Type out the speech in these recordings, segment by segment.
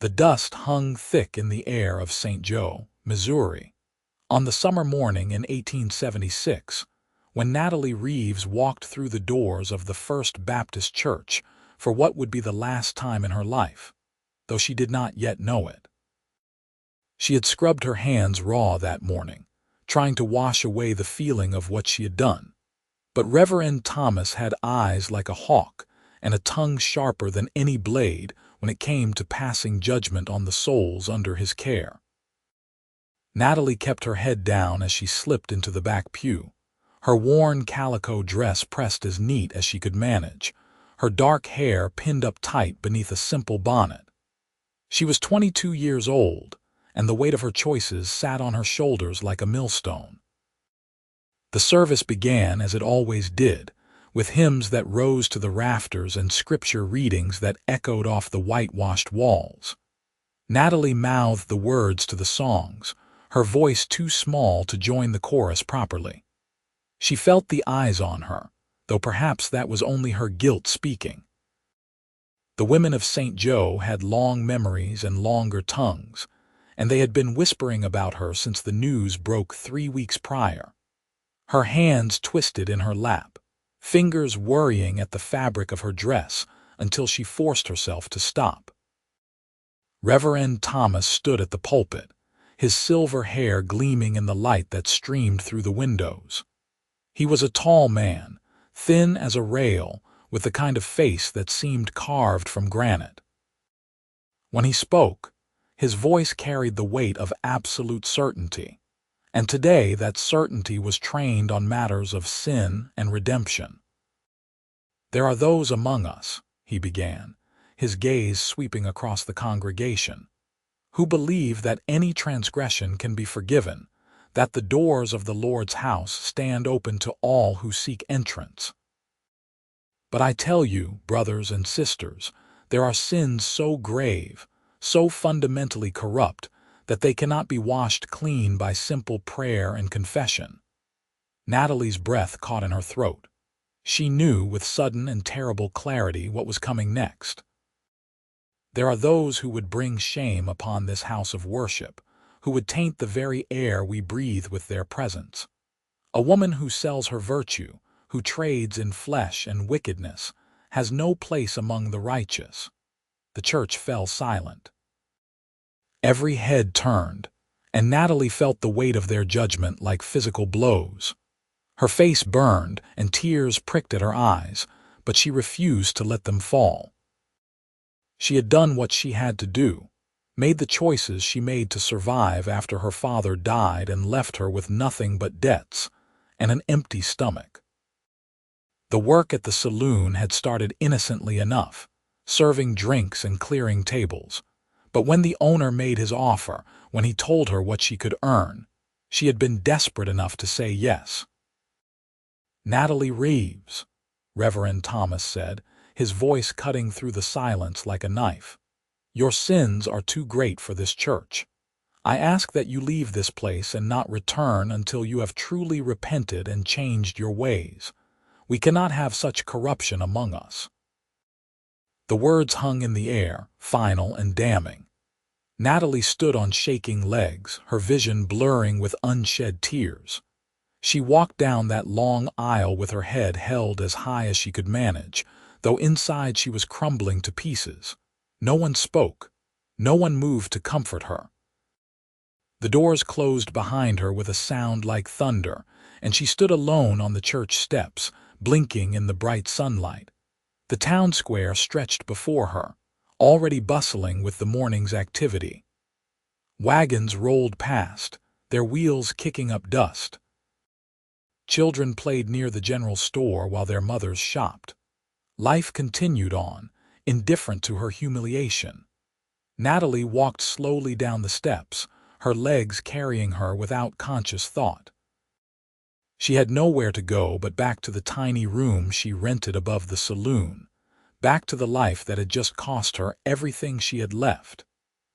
The dust hung thick in the air of St. Joe, Missouri, on the summer morning in 1876, when Natalie Reeves walked through the doors of the First Baptist Church for what would be the last time in her life, though she did not yet know it. She had scrubbed her hands raw that morning, trying to wash away the feeling of what she had done. But Reverend Thomas had eyes like a hawk and a tongue sharper than any blade when it came to passing judgment on the souls under his care. Natalie kept her head down as she slipped into the back pew, her worn calico dress pressed as neat as she could manage, her dark hair pinned up tight beneath a simple bonnet. She was 22 years old, and the weight of her choices sat on her shoulders like a millstone. The service began as it always did, with hymns that rose to the rafters and scripture readings that echoed off the whitewashed walls. Natalie mouthed the words to the songs, her voice too small to join the chorus properly. She felt the eyes on her, though perhaps that was only her guilt speaking. The women of St. Joe had long memories and longer tongues, and they had been whispering about her since the news broke 3 weeks prior. Her hands twisted in her lap, fingers worrying at the fabric of her dress until she forced herself to stop. Reverend Thomas stood at the pulpit, his silver hair gleaming in the light that streamed through the windows. He was a tall man, thin as a rail, with the kind of face that seemed carved from granite. When he spoke, his voice carried the weight of absolute certainty, and today that certainty was trained on matters of sin and redemption. "There are those among us," he began, his gaze sweeping across the congregation, "who believe that any transgression can be forgiven, that the doors of the Lord's house stand open to all who seek entrance. But I tell you, brothers and sisters, there are sins so grave, so fundamentally corrupt, that they cannot be washed clean by simple prayer and confession." Natalie's breath caught in her throat. She knew with sudden and terrible clarity what was coming next. There are those who would bring shame upon this house of worship, who would taint the very air we breathe with their presence. A woman who sells her virtue, who trades in flesh and wickedness, has no place among the righteous. The church fell silent. Every head turned, and Natalie felt the weight of their judgment like physical blows. Her face burned and tears pricked at her eyes, but she refused to let them fall. She had done what she had to do, made the choices she made to survive after her father died and left her with nothing but debts and an empty stomach. The work at the saloon had started innocently enough, serving drinks and clearing tables. But when the owner made his offer, when he told her what she could earn, she had been desperate enough to say yes. "Natalie Reeves," Reverend Thomas said, his voice cutting through the silence like a knife, "your sins are too great for this church. I ask that you leave this place and not return until you have truly repented and changed your ways. We cannot have such corruption among us." The words hung in the air, final and damning. Natalie stood on shaking legs, her vision blurring with unshed tears. She walked down that long aisle with her head held as high as she could manage, though inside she was crumbling to pieces. No one spoke. No one moved to comfort her. The doors closed behind her with a sound like thunder, and she stood alone on the church steps, blinking in the bright sunlight. The town square stretched before her, already bustling with the morning's activity. Wagons rolled past, their wheels kicking up dust. Children played near the general store while their mothers shopped. Life continued on, indifferent to her humiliation. Natalie walked slowly down the steps, her legs carrying her without conscious thought. She had nowhere to go but back to the tiny room she rented above the saloon, back to the life that had just cost her everything she had left.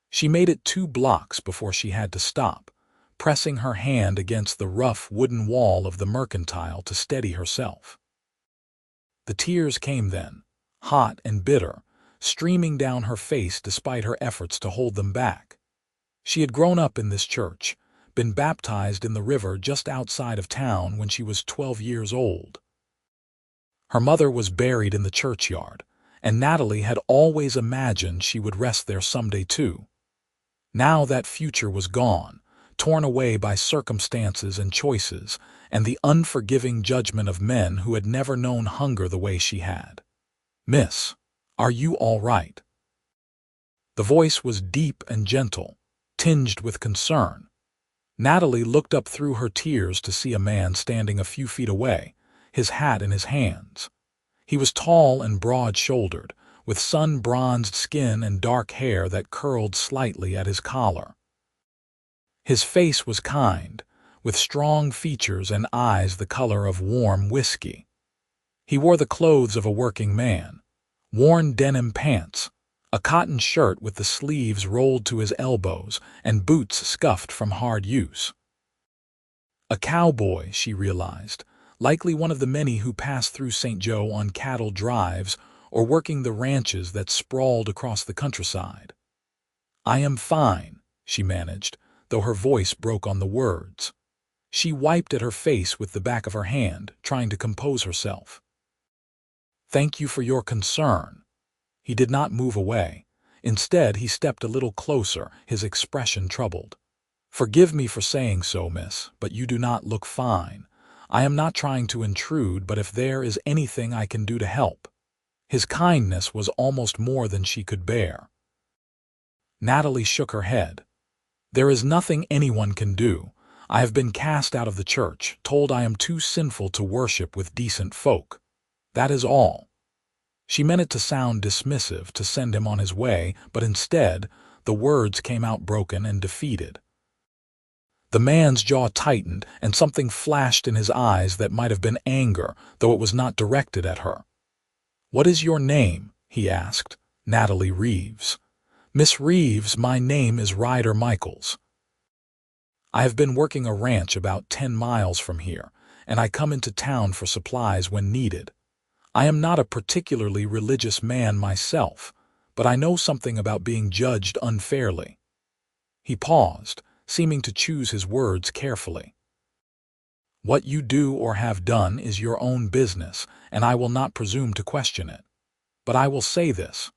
She made it 2 blocks before she had to stop, pressing her hand against the rough wooden wall of the mercantile to steady herself. The tears came then, hot and bitter, streaming down her face despite her efforts to hold them back. She had grown up in this church, been baptized in the river just outside of town when she was 12 years old. Her mother was buried in the churchyard, and Natalie had always imagined she would rest there someday too. Now that future was gone, torn away by circumstances and choices, and the unforgiving judgment of men who had never known hunger the way she had. "Miss, are you all right?" The voice was deep and gentle, tinged with concern. Natalie looked up through her tears to see a man standing a few feet away, his hat in his hands. He was tall and broad-shouldered, with sun-bronzed skin and dark hair that curled slightly at his collar. His face was kind, with strong features and eyes the color of warm whiskey. He wore the clothes of a working man, worn denim pants, a cotton shirt with the sleeves rolled to his elbows, and boots scuffed from hard use. A cowboy, she realized, likely one of the many who passed through St. Joe on cattle drives or working the ranches that sprawled across the countryside. "I am fine," she managed, though her voice broke on the words. She wiped at her face with the back of her hand, trying to compose herself. "Thank you for your concern." He did not move away. Instead, he stepped a little closer, his expression troubled. "Forgive me for saying so, miss, but you do not look fine. I am not trying to intrude, but if there is anything I can do to help." His kindness was almost more than she could bear. Natalie shook her head. "There is nothing anyone can do. I have been cast out of the church, told I am too sinful to worship with decent folk. That is all." She meant it to sound dismissive, to send him on his way, but instead, the words came out broken and defeated. The man's jaw tightened, and something flashed in his eyes that might have been anger, though it was not directed at her. "What is your name?" he asked. "Natalie Reeves." "Miss Reeves, my name is Ryder Michaels. I have been working a ranch about 10 miles from here, and I come into town for supplies when needed. I am not a particularly religious man myself, but I know something about being judged unfairly." He paused, seeming to choose his words carefully. "What you do or have done is your own business, and I will not presume to question it. But I will say this.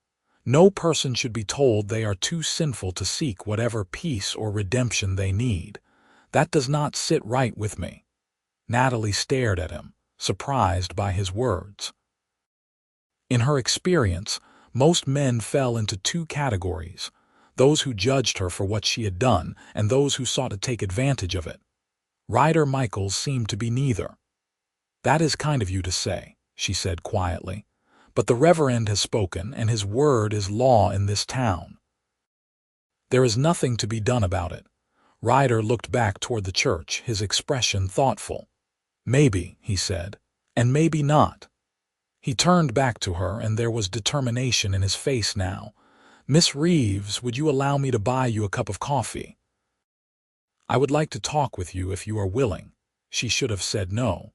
No person should be told they are too sinful to seek whatever peace or redemption they need. That does not sit right with me." Natalie stared at him, surprised by his words. In her experience, most men fell into two categories: those who judged her for what she had done and those who sought to take advantage of it. Ryder Michaels seemed to be neither. "That is kind of you to say," she said quietly, "but the Reverend has spoken, and his word is law in this town. There is nothing to be done about it." Ryder looked back toward the church, his expression thoughtful. "Maybe," he said, "and maybe not." He turned back to her, and there was determination in his face now. "Miss Reeves, would you allow me to buy you a cup of coffee?" "I would like to talk with you if you are willing." She should have said no.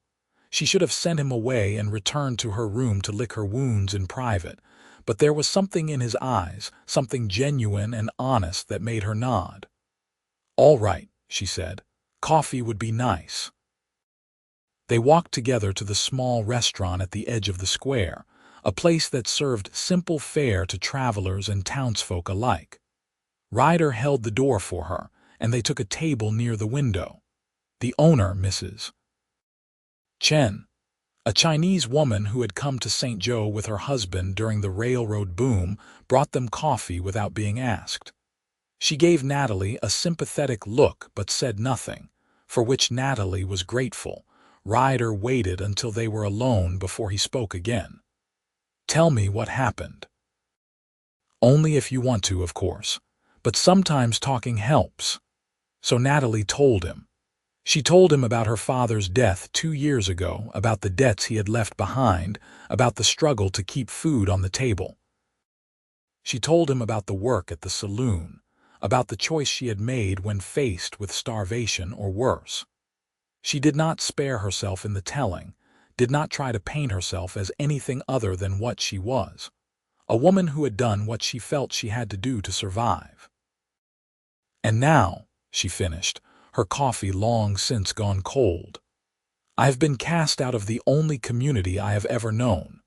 She should have sent him away and returned to her room to lick her wounds in private, but there was something in his eyes, something genuine and honest that made her nod. "All right," she said. "Coffee would be nice." They walked together to the small restaurant at the edge of the square, a place that served simple fare to travelers and townsfolk alike. Ryder held the door for her, and they took a table near the window. The owner, Mrs. Chen, a Chinese woman who had come to St. Joe with her husband during the railroad boom, brought them coffee without being asked. She gave Natalie a sympathetic look but said nothing, for which Natalie was grateful. Ryder waited until they were alone before he spoke again. "Tell me what happened." "Only if you want to, of course. But sometimes talking helps." So Natalie told him. She told him about her father's death 2 years ago, about the debts he had left behind, about the struggle to keep food on the table. She told him about the work at the saloon, about the choice she had made when faced with starvation or worse. She did not spare herself in the telling, did not try to paint herself as anything other than what she was, a woman who had done what she felt she had to do to survive. And now, she finished, her coffee long since gone cold, I have been cast out of the only community I have ever known.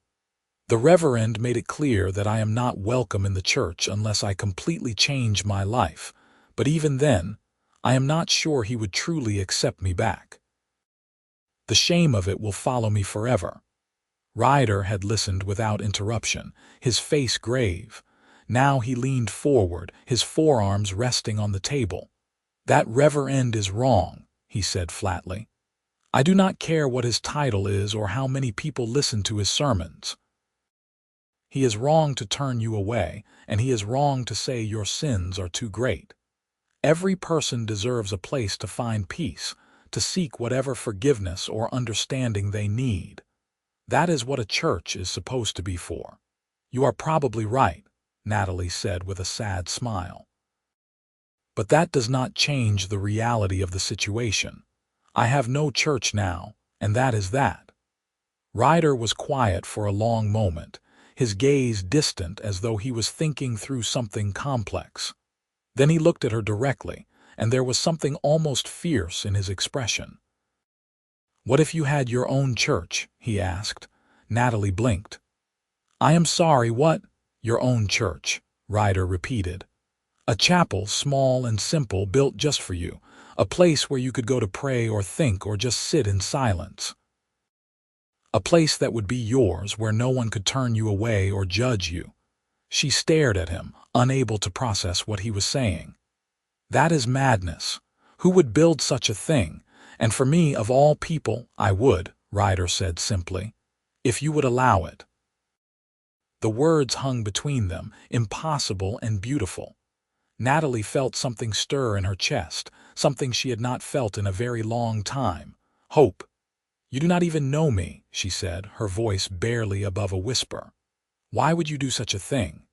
The Reverend made it clear that I am not welcome in the church unless I completely change my life, but even then, I am not sure he would truly accept me back. The shame of it will follow me forever. Ryder had listened without interruption, his face grave. Now he leaned forward, his forearms resting on the table. That Reverend is wrong, he said flatly. I do not care what his title is or how many people listen to his sermons. He is wrong to turn you away, and he is wrong to say your sins are too great. Every person deserves a place to find peace, to seek whatever forgiveness or understanding they need. That is what a church is supposed to be for. You are probably right, Natalie said with a sad smile. But that does not change the reality of the situation. I have no church now, and that is that. Ryder was quiet for a long moment, his gaze distant as though he was thinking through something complex. Then he looked at her directly, and there was something almost fierce in his expression. What if you had your own church? He asked. Natalie blinked. I am sorry, what? Your own church, Ryder repeated. A chapel, small and simple, built just for you, a place where you could go to pray or think or just sit in silence. A place that would be yours, where no one could turn you away or judge you. She stared at him, unable to process what he was saying. That is madness. Who would build such a thing? And for me, of all people, I would, Ryder said simply, if you would allow it. The words hung between them, impossible and beautiful. Natalie felt something stir in her chest, something she had not felt in a very long time. Hope. You do not even know me, she said, her voice barely above a whisper. Why would you do such a thing?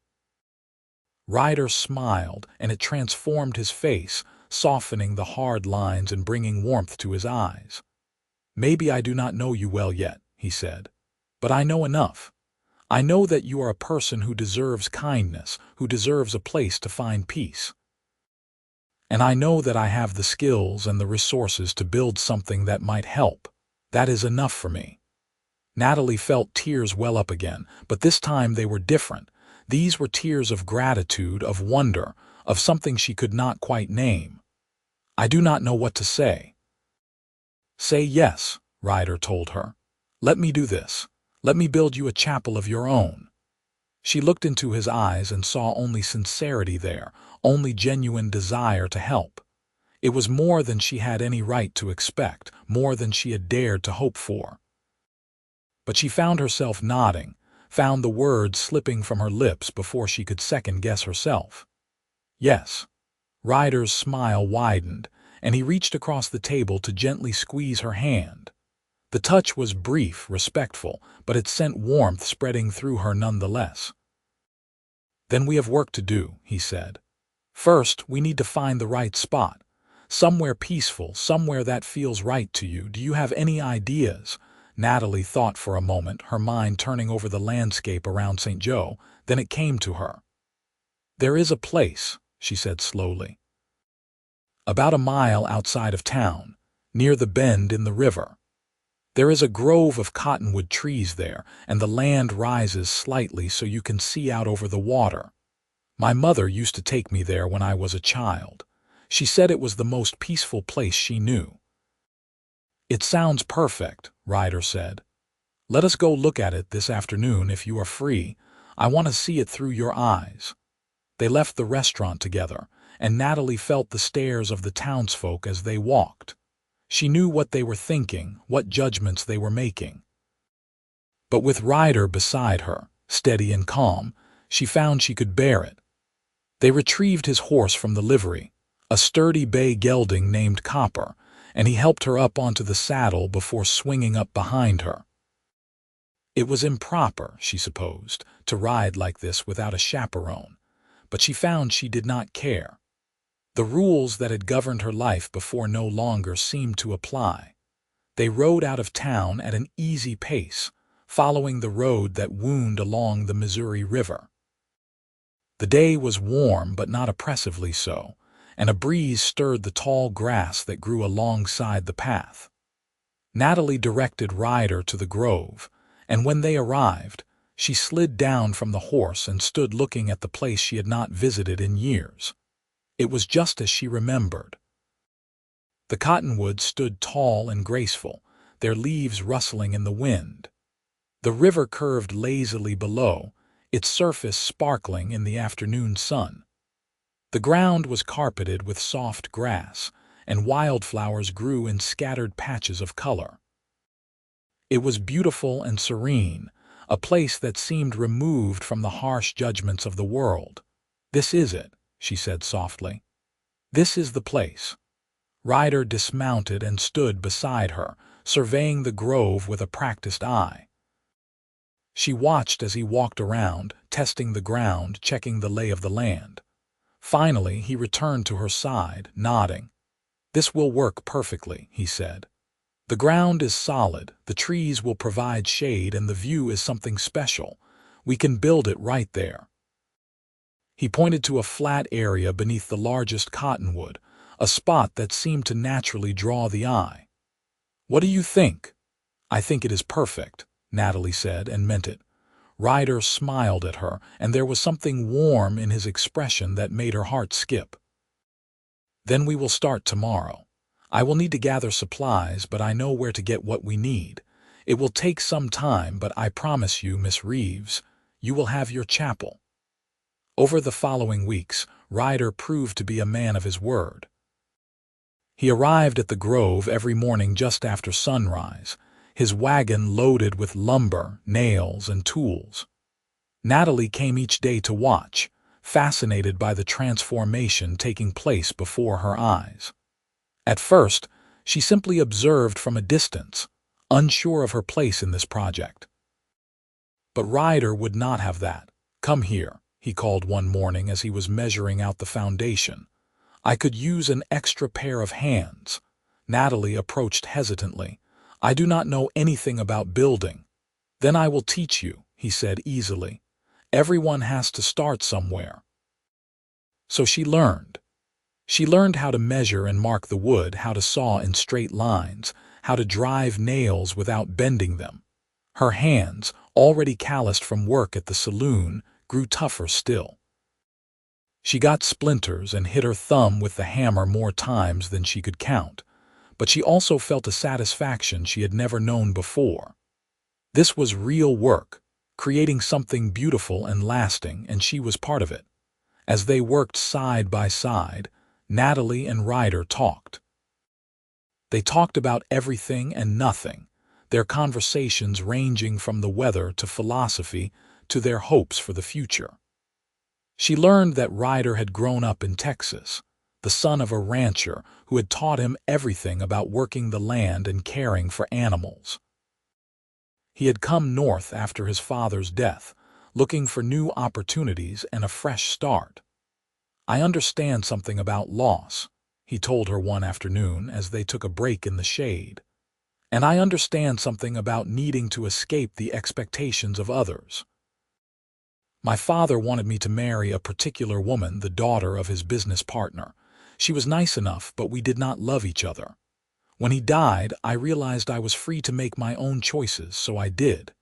Ryder smiled, and it transformed his face, softening the hard lines and bringing warmth to his eyes. Maybe I do not know you well yet, he said, but I know enough. I know that you are a person who deserves kindness, who deserves a place to find peace. And I know that I have the skills and the resources to build something that might help. That is enough for me. Natalie felt tears well up again, but this time they were different. These were tears of gratitude, of wonder, of something she could not quite name. I do not know what to say. Say yes, Ryder told her. Let me do this. Let me build you a chapel of your own. She looked into his eyes and saw only sincerity there, only genuine desire to help. It was more than she had any right to expect, more than she had dared to hope for. But she found herself nodding, found the words slipping from her lips before she could second-guess herself. Yes. Ryder's smile widened, and he reached across the table to gently squeeze her hand. The touch was brief, respectful, but it sent warmth spreading through her nonetheless. Then we have work to do, he said. First, we need to find the right spot. Somewhere peaceful, somewhere that feels right to you. Do you have any ideas? Natalie thought for a moment, her mind turning over the landscape around St. Joe. Then it came to her. There is a place, she said slowly. About a mile outside of town, near the bend in the river. There is a grove of cottonwood trees there, and the land rises slightly so you can see out over the water. My mother used to take me there when I was a child. She said it was the most peaceful place she knew. It sounds perfect, Ryder said. Let us go look at it this afternoon if you are free. I want to see it through your eyes. They left the restaurant together, and Natalie felt the stares of the townsfolk as they walked. She knew what they were thinking, what judgments they were making. But with Ryder beside her, steady and calm, she found she could bear it. They retrieved his horse from the livery, a sturdy bay gelding named Copper, and he helped her up onto the saddle before swinging up behind her. It was improper, she supposed, to ride like this without a chaperone, but she found she did not care. The rules that had governed her life before no longer seemed to apply. They rode out of town at an easy pace, following the road that wound along the Missouri River. The day was warm but not oppressively so, and a breeze stirred the tall grass that grew alongside the path. Natalie directed Ryder to the grove, and when they arrived, she slid down from the horse and stood looking at the place she had not visited in years. It was just as she remembered. The cottonwoods stood tall and graceful, their leaves rustling in the wind. The river curved lazily below, its surface sparkling in the afternoon sun. The ground was carpeted with soft grass, and wildflowers grew in scattered patches of color. It was beautiful and serene, a place that seemed removed from the harsh judgments of the world. "This is it," she said softly. "This is the place." Ryder dismounted and stood beside her, surveying the grove with a practiced eye. She watched as he walked around, testing the ground, checking the lay of the land. Finally, he returned to her side, nodding. "This will work perfectly," he said. "The ground is solid, the trees will provide shade, and the view is something special. We can build it right there." He pointed to a flat area beneath the largest cottonwood, a spot that seemed to naturally draw the eye. "What do you think?" "I think it is perfect," Natalie said, and meant it. Ryder smiled at her, and there was something warm in his expression that made her heart skip. "Then we will start tomorrow. I will need to gather supplies, but I know where to get what we need. It will take some time, but I promise you, Miss Reeves, you will have your chapel." Over the following weeks, Ryder proved to be a man of his word. He arrived at the grove every morning just after sunrise, his wagon loaded with lumber, nails, and tools. Natalie came each day to watch, fascinated by the transformation taking place before her eyes. At first, she simply observed from a distance, unsure of her place in this project. But Ryder would not have that. "Come here," he called one morning as he was measuring out the foundation. "I could use an extra pair of hands." Natalie approached hesitantly. "I do not know anything about building." "Then I will teach you," he said easily. "Everyone has to start somewhere." So she learned. She learned how to measure and mark the wood, how to saw in straight lines, how to drive nails without bending them. Her hands, already calloused from work at the saloon, grew tougher still. She got splinters and hit her thumb with the hammer more times than she could count, but she also felt a satisfaction she had never known before. This was real work, creating something beautiful and lasting, and she was part of it. As they worked side by side, Natalie and Ryder talked. They talked about everything and nothing, their conversations ranging from the weather to philosophy to their hopes for the future. She learned that Ryder had grown up in Texas, the son of a rancher who had taught him everything about working the land and caring for animals. He had come north after his father's death, looking for new opportunities and a fresh start. "I understand something about loss," he told her one afternoon as they took a break in the shade. "And I understand something about needing to escape the expectations of others. My father wanted me to marry a particular woman, the daughter of his business partner. She was nice enough, but we did not love each other. When he died, I realized I was free to make my own choices, so I did."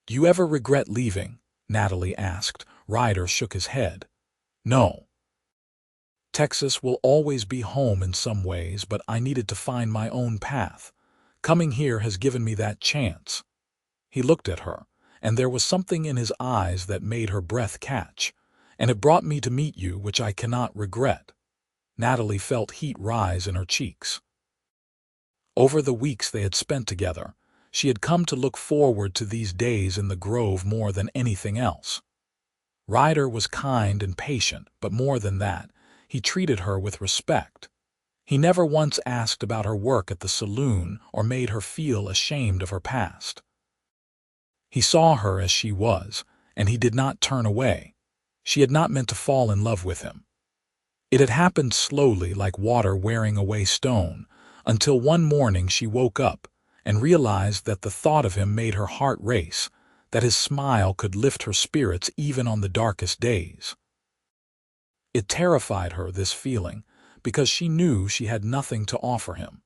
"Do you ever regret leaving?" Natalie asked. Ryder shook his head. "No. Texas will always be home in some ways, but I needed to find my own path. Coming here has given me that chance." He looked at her, and there was something in his eyes that made her breath catch. "And it brought me to meet you, which I cannot regret." Natalie felt heat rise in her cheeks. Over the weeks they had spent together, she had come to look forward to these days in the grove more than anything else. Ryder was kind and patient, but more than that, he treated her with respect. He never once asked about her work at the saloon or made her feel ashamed of her past. He saw her as she was, and he did not turn away. She had not meant to fall in love with him. It had happened slowly, like water wearing away stone, until one morning she woke up and realized that the thought of him made her heart race, that his smile could lift her spirits even on the darkest days. It terrified her, this feeling, because she knew she had nothing to offer him.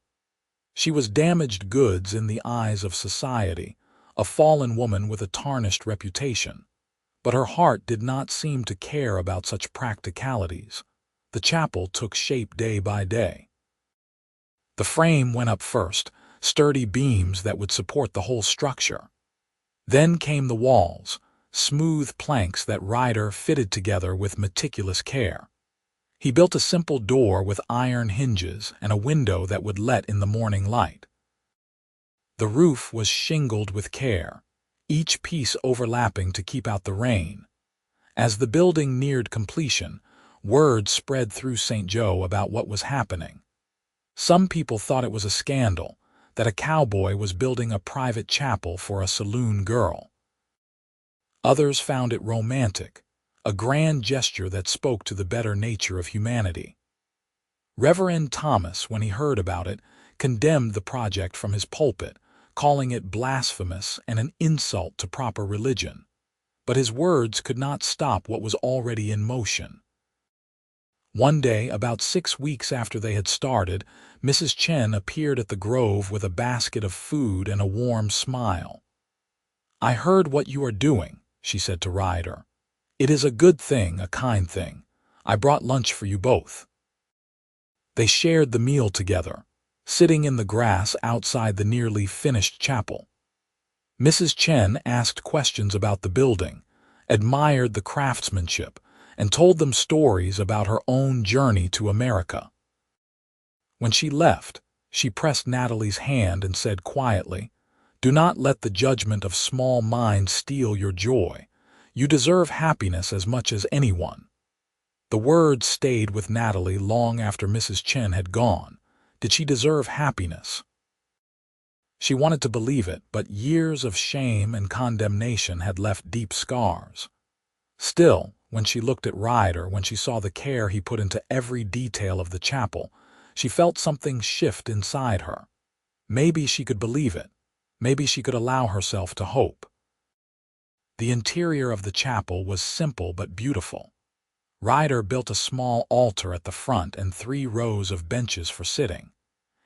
She was damaged goods in the eyes of society, a fallen woman with a tarnished reputation. But her heart did not seem to care about such practicalities. The chapel took shape day by day. The frame went up first, sturdy beams that would support the whole structure. Then came the walls, smooth planks that Ryder fitted together with meticulous care. He built a simple door with iron hinges and a window that would let in the morning light. The roof was shingled with care, each piece overlapping to keep out the rain. As the building neared completion, word spread through St. Joe about what was happening. Some people thought it was a scandal, that a cowboy was building a private chapel for a saloon girl. Others found it romantic, a grand gesture that spoke to the better nature of humanity. Reverend Thomas, when he heard about it, condemned the project from his pulpit, calling it blasphemous and an insult to proper religion. But his words could not stop what was already in motion. One day, about 6 weeks after they had started, Mrs. Chen appeared at the grove with a basket of food and a warm smile. "I heard what you are doing," she said to Ryder. "It is a good thing, a kind thing. I brought lunch for you both." They shared the meal together, sitting in the grass outside the nearly finished chapel. Mrs. Chen asked questions about the building, admired the craftsmanship, and told them stories about her own journey to America. When she left, she pressed Natalie's hand and said quietly, "Do not let the judgment of small minds steal your joy. You deserve happiness as much as anyone." The words stayed with Natalie long after Mrs. Chen had gone. Did she deserve happiness? She wanted to believe it, but years of shame and condemnation had left deep scars. Still, when she looked at Ryder, when she saw the care he put into every detail of the chapel, she felt something shift inside her. Maybe she could believe it. Maybe she could allow herself to hope. The interior of the chapel was simple but beautiful. Ryder built a small altar at the front and 3 rows of benches for sitting.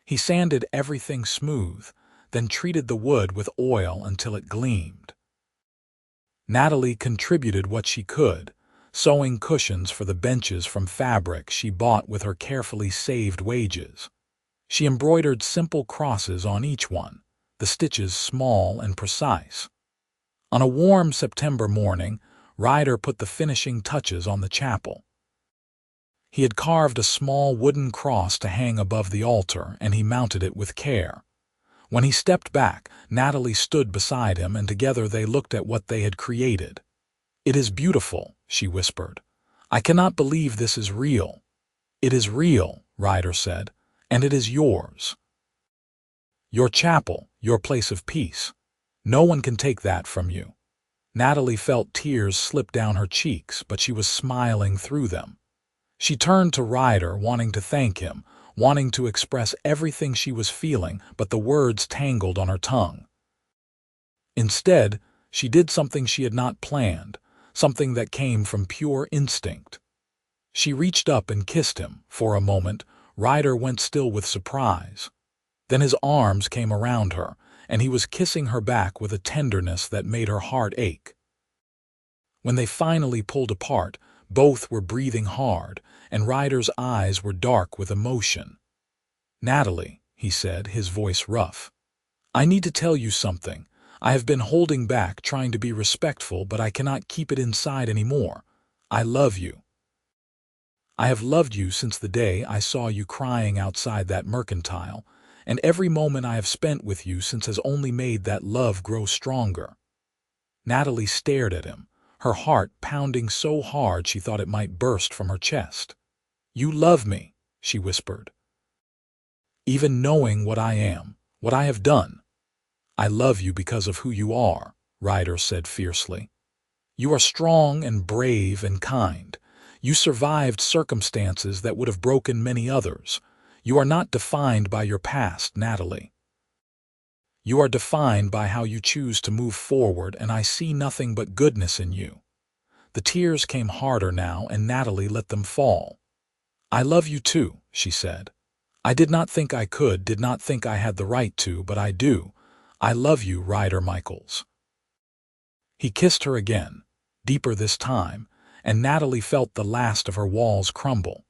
He sanded everything smooth, then treated the wood with oil until it gleamed. Natalie contributed what she could, sewing cushions for the benches from fabric she bought with her carefully saved wages. She embroidered simple crosses on each one, the stitches small and precise. On a warm September morning, Ryder put the finishing touches on the chapel. He had carved a small wooden cross to hang above the altar, and he mounted it with care. When he stepped back, Natalie stood beside him, and together they looked at what they had created. "It is beautiful," she whispered. "I cannot believe this is real." "It is real," Ryder said, "and it is yours. Your chapel, your place of peace. No one can take that from you." Natalie felt tears slip down her cheeks, but she was smiling through them. She turned to Ryder, wanting to thank him, wanting to express everything she was feeling, but the words tangled on her tongue. Instead, she did something she had not planned, something that came from pure instinct. She reached up and kissed him. For a moment, Ryder went still with surprise. Then his arms came around her, and he was kissing her back with a tenderness that made her heart ache. When they finally pulled apart, both were breathing hard, and Ryder's eyes were dark with emotion. "Natalie," he said, his voice rough, "I need to tell you something. I have been holding back, trying to be respectful, but I cannot keep it inside anymore. I love you. I have loved you since the day I saw you crying outside that mercantile, and every moment I have spent with you since has only made that love grow stronger." Natalie stared at him, her heart pounding so hard she thought it might burst from her chest. "You love me," she whispered. "Even knowing what I am, what I have done." "I love you because of who you are," Ryder said fiercely. "You are strong and brave and kind. You survived circumstances that would have broken many others. You are not defined by your past, Natalie. You are defined by how you choose to move forward, and I see nothing but goodness in you. The tears came harder now, and Natalie let them fall. "I love you too," she said. "I did not think I could, did not think I had the right to, but I do. I love you, Ryder Michaels." He kissed her again, deeper this time, and Natalie felt the last of her walls crumble.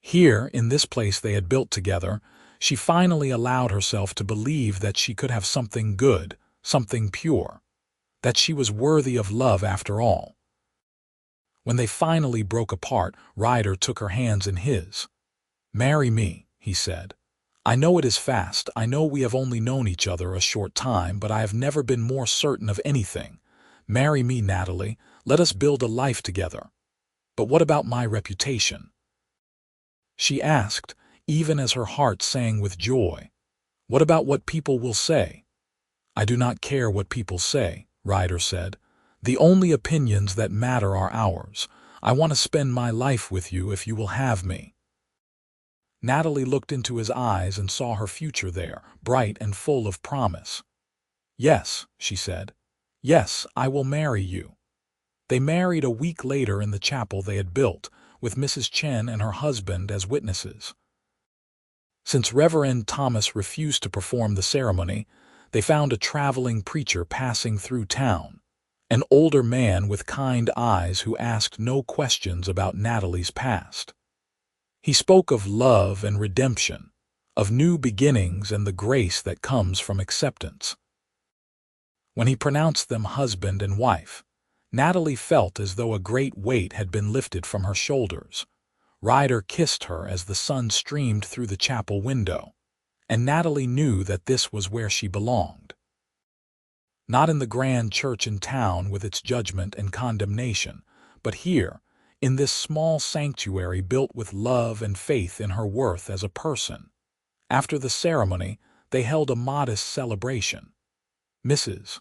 Here, in this place they had built together, she finally allowed herself to believe that she could have something good, something pure, that she was worthy of love after all. When they finally broke apart, Ryder took her hands in his. "Marry me," he said. "I know it is fast, I know we have only known each other a short time, but I have never been more certain of anything. Marry me, Natalie, let us build a life together." "But what about my reputation?" she asked, even as her heart sang with joy. "What about what people will say?" "I do not care what people say," Ryder said. "The only opinions that matter are ours. I want to spend my life with you if you will have me." Natalie looked into his eyes and saw her future there, bright and full of promise. "Yes," she said. "Yes, I will marry you." They married a week later in the chapel they had built, with Mrs. Chen and her husband as witnesses. Since Reverend Thomas refused to perform the ceremony, they found a traveling preacher passing through town, an older man with kind eyes who asked no questions about Natalie's past. He spoke of love and redemption, of new beginnings and the grace that comes from acceptance. When he pronounced them husband and wife, Natalie felt as though a great weight had been lifted from her shoulders. Ryder kissed her as the sun streamed through the chapel window, and Natalie knew that this was where she belonged. Not in the grand church in town with its judgment and condemnation, but here, in this small sanctuary built with love and faith in her worth as a person. After the ceremony, they held a modest celebration. Mrs.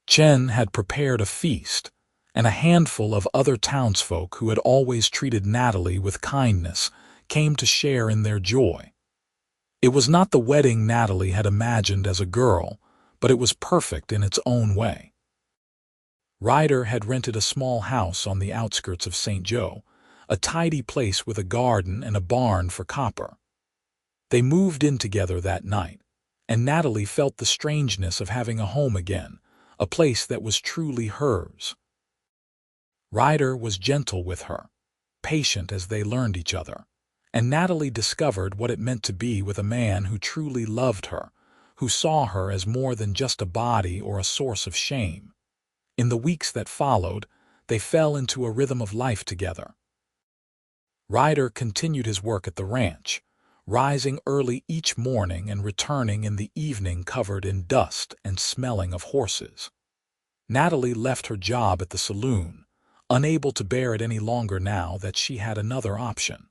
Chen had prepared a feast, and a handful of other townsfolk who had always treated Natalie with kindness came to share in their joy. It was not the wedding Natalie had imagined as a girl, but it was perfect in its own way. Ryder had rented a small house on the outskirts of St. Joe, a tidy place with a garden and a barn for copper. They moved in together that night, and Natalie felt the strangeness of having a home again, a place that was truly hers. Ryder was gentle with her, patient as they learned each other, and Natalie discovered what it meant to be with a man who truly loved her, who saw her as more than just a body or a source of shame. In the weeks that followed, they fell into a rhythm of life together. Ryder continued his work at the ranch, rising early each morning and returning in the evening covered in dust and smelling of horses. Natalie left her job at the saloon, unable to bear it any longer now that she had another option.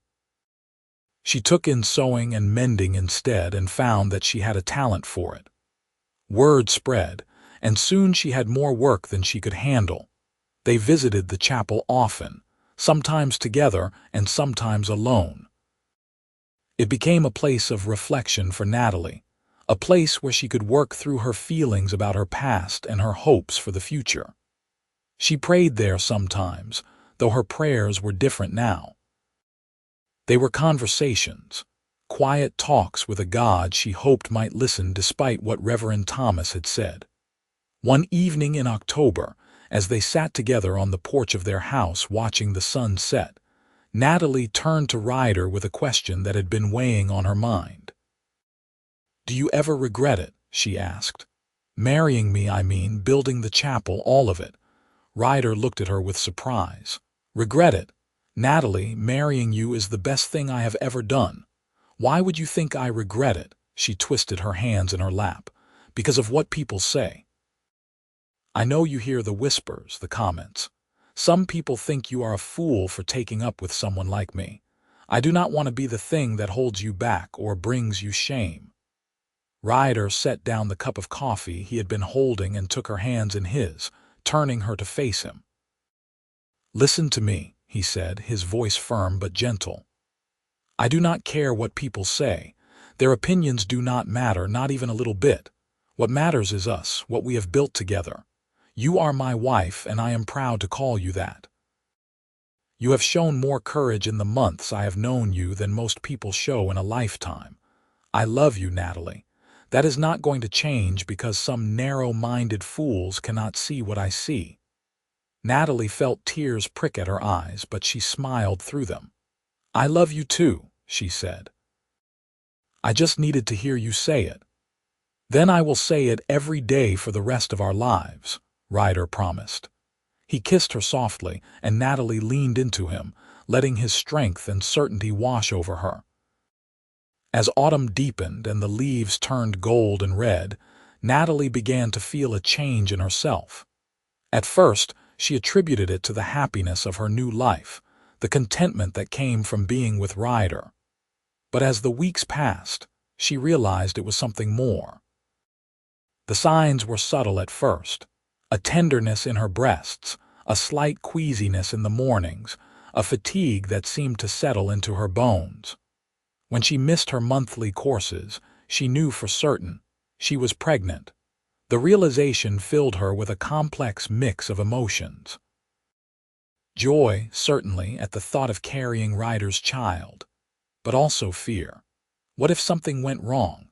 She took in sewing and mending instead and found that she had a talent for it. Word spread, and soon she had more work than she could handle. They visited the chapel often, sometimes together and sometimes alone. It became a place of reflection for Natalie, a place where she could work through her feelings about her past and her hopes for the future. She prayed there sometimes, though her prayers were different now. They were conversations, quiet talks with a God she hoped might listen despite what Reverend Thomas had said. One evening in October, as they sat together on the porch of their house watching the sun set, Natalie turned to Ryder with a question that had been weighing on her mind. "Do you ever regret it?" she asked. "Marrying me, I mean, building the chapel, all of it." Ryder looked at her with surprise. "Regret it? Natalie, marrying you is the best thing I have ever done. Why would you think I regret it?" She twisted her hands in her lap. "Because of what people say. I know you hear the whispers, the comments. Some people think you are a fool for taking up with someone like me. I do not want to be the thing that holds you back or brings you shame." Ryder set down the cup of coffee he had been holding and took her hands in his, turning her to face him. "Listen to me," he said, his voice firm but gentle. "I do not care what people say. Their opinions do not matter, not even a little bit. What matters is us, what we have built together. You are my wife, and I am proud to call you that. You have shown more courage in the months I have known you than most people show in a lifetime. I love you, Natalie. That is not going to change because some narrow-minded fools cannot see what I see." Natalie felt tears prick at her eyes, but she smiled through them. "I love you too," she said. "I just needed to hear you say it." "Then I will say it every day for the rest of our lives," Ryder promised. He kissed her softly, and Natalie leaned into him, letting his strength and certainty wash over her. As autumn deepened and the leaves turned gold and red, Natalie began to feel a change in herself. At first, she attributed it to the happiness of her new life, the contentment that came from being with Ryder. But as the weeks passed, she realized it was something more. The signs were subtle at first: a tenderness in her breasts, a slight queasiness in the mornings, a fatigue that seemed to settle into her bones. When she missed her monthly courses, she knew for certain she was pregnant. The realization filled her with a complex mix of emotions. Joy, certainly, at the thought of carrying Ryder's child, but also fear. What if something went wrong?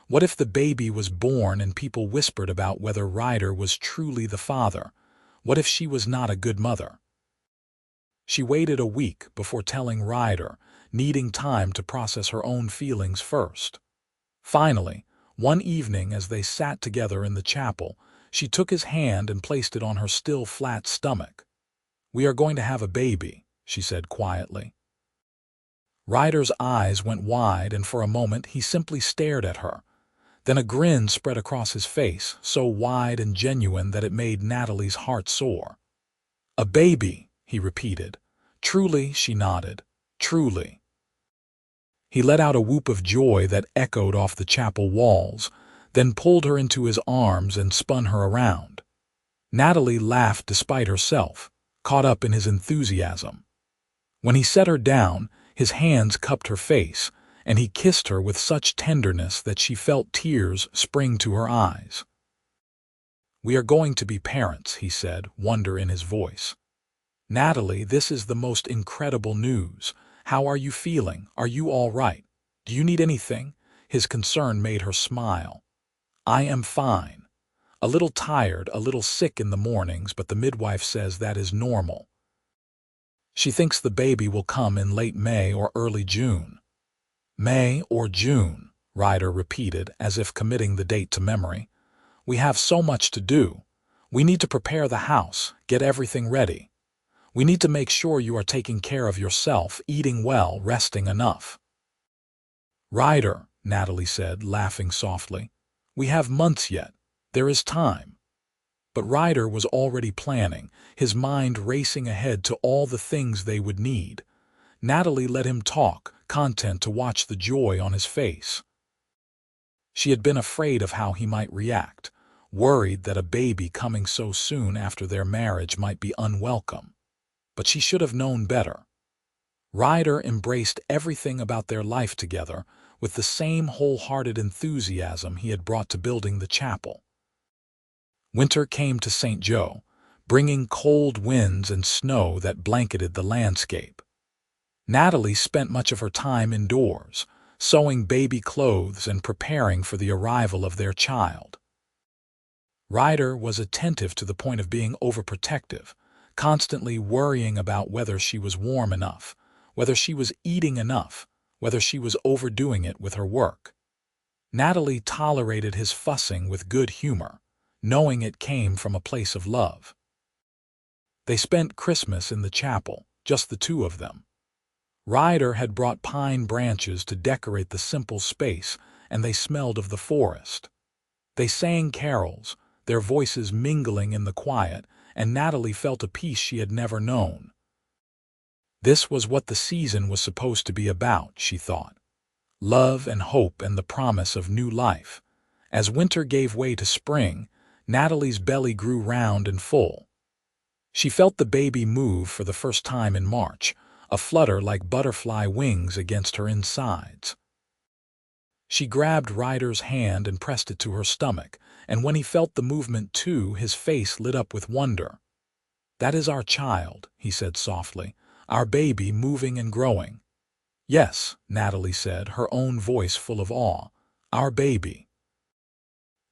What if the baby was born and people whispered about whether Ryder was truly the father? What if she was not a good mother? She waited a week before telling Ryder, needing time to process her own feelings first. Finally, one evening as they sat together in the chapel, she took his hand and placed it on her still flat stomach. "We are going to have a baby," she said quietly. Ryder's eyes went wide, and for a moment he simply stared at her. Then a grin spread across his face, so wide and genuine that it made Natalie's heart soar. "A baby," he repeated. "Truly," she nodded. "Truly." He let out a whoop of joy that echoed off the chapel walls, then pulled her into his arms and spun her around. Natalie laughed despite herself, caught up in his enthusiasm. When he set her down, his hands cupped her face, and he kissed her with such tenderness that she felt tears spring to her eyes. "We are going to be parents," he said, wonder in his voice. "Natalie, this is the most incredible news. How are you feeling? Are you all right? Do you need anything?" His concern made her smile. "I am fine. A little tired, a little sick in the mornings, but the midwife says that is normal. She thinks the baby will come in late May or early June." "May or June," Ryder repeated, as if committing the date to memory. "We have so much to do. We need to prepare the house, get everything ready. We need to make sure you are taking care of yourself, eating well, resting enough." "Ryder," Natalie said, laughing softly, "we have months yet. There is time." But Ryder was already planning, his mind racing ahead to all the things they would need. Natalie let him talk, content to watch the joy on his face. She had been afraid of how he might react, worried that a baby coming so soon after their marriage might be unwelcome. But she should have known better. Ryder embraced everything about their life together with the same wholehearted enthusiasm he had brought to building the chapel. Winter came to St. Joe, bringing cold winds and snow that blanketed the landscape. Natalie spent much of her time indoors, sewing baby clothes and preparing for the arrival of their child. Ryder was attentive to the point of being overprotective, constantly worrying about whether she was warm enough, whether she was eating enough, whether she was overdoing it with her work. Natalie tolerated his fussing with good humor, knowing it came from a place of love. They spent Christmas in the chapel, just the two of them. Ryder had brought pine branches to decorate the simple space, and they smelled of the forest. They sang carols, their voices mingling in the quiet, and Natalie felt a peace she had never known. This was what the season was supposed to be about, she thought. Love and hope and the promise of new life. As winter gave way to spring, Natalie's belly grew round and full. She felt the baby move for the first time in March, a flutter like butterfly wings against her insides. She grabbed Ryder's hand and pressed it to her stomach, and when he felt the movement too, his face lit up with wonder. "That is our child," he said softly, "our baby moving and growing." "Yes," Natalie said, her own voice full of awe, "our baby."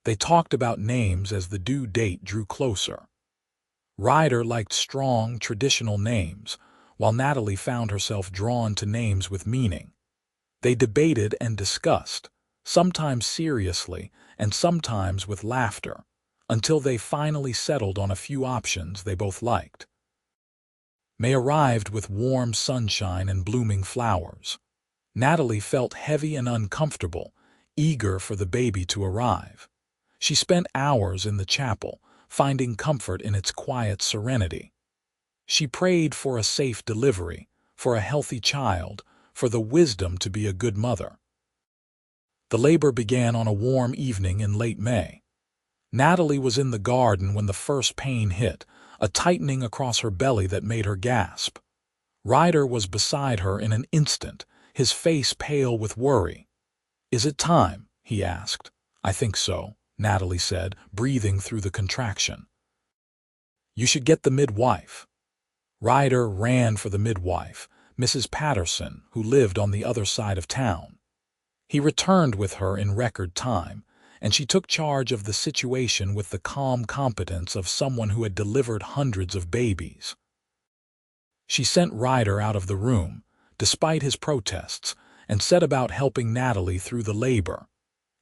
They talked about names as the due date drew closer. Ryder liked strong, traditional names, while Natalie found herself drawn to names with meaning. They debated and discussed, sometimes seriously and sometimes with laughter, until they finally settled on a few options they both liked. May arrived with warm sunshine and blooming flowers. Natalie felt heavy and uncomfortable, eager for the baby to arrive. She spent hours in the chapel, finding comfort in its quiet serenity. She prayed for a safe delivery, for a healthy child, for the wisdom to be a good mother. The labor began on a warm evening in late May. Natalie was in the garden when the first pain hit, a tightening across her belly that made her gasp. Ryder was beside her in an instant, his face pale with worry. "Is it time?" he asked. "I think so," Natalie said, breathing through the contraction. "You should get the midwife." Ryder ran for the midwife, Mrs. Patterson, who lived on the other side of town. He returned with her in record time, and she took charge of the situation with the calm competence of someone who had delivered hundreds of babies. She sent Ryder out of the room, despite his protests, and set about helping Natalie through the labor.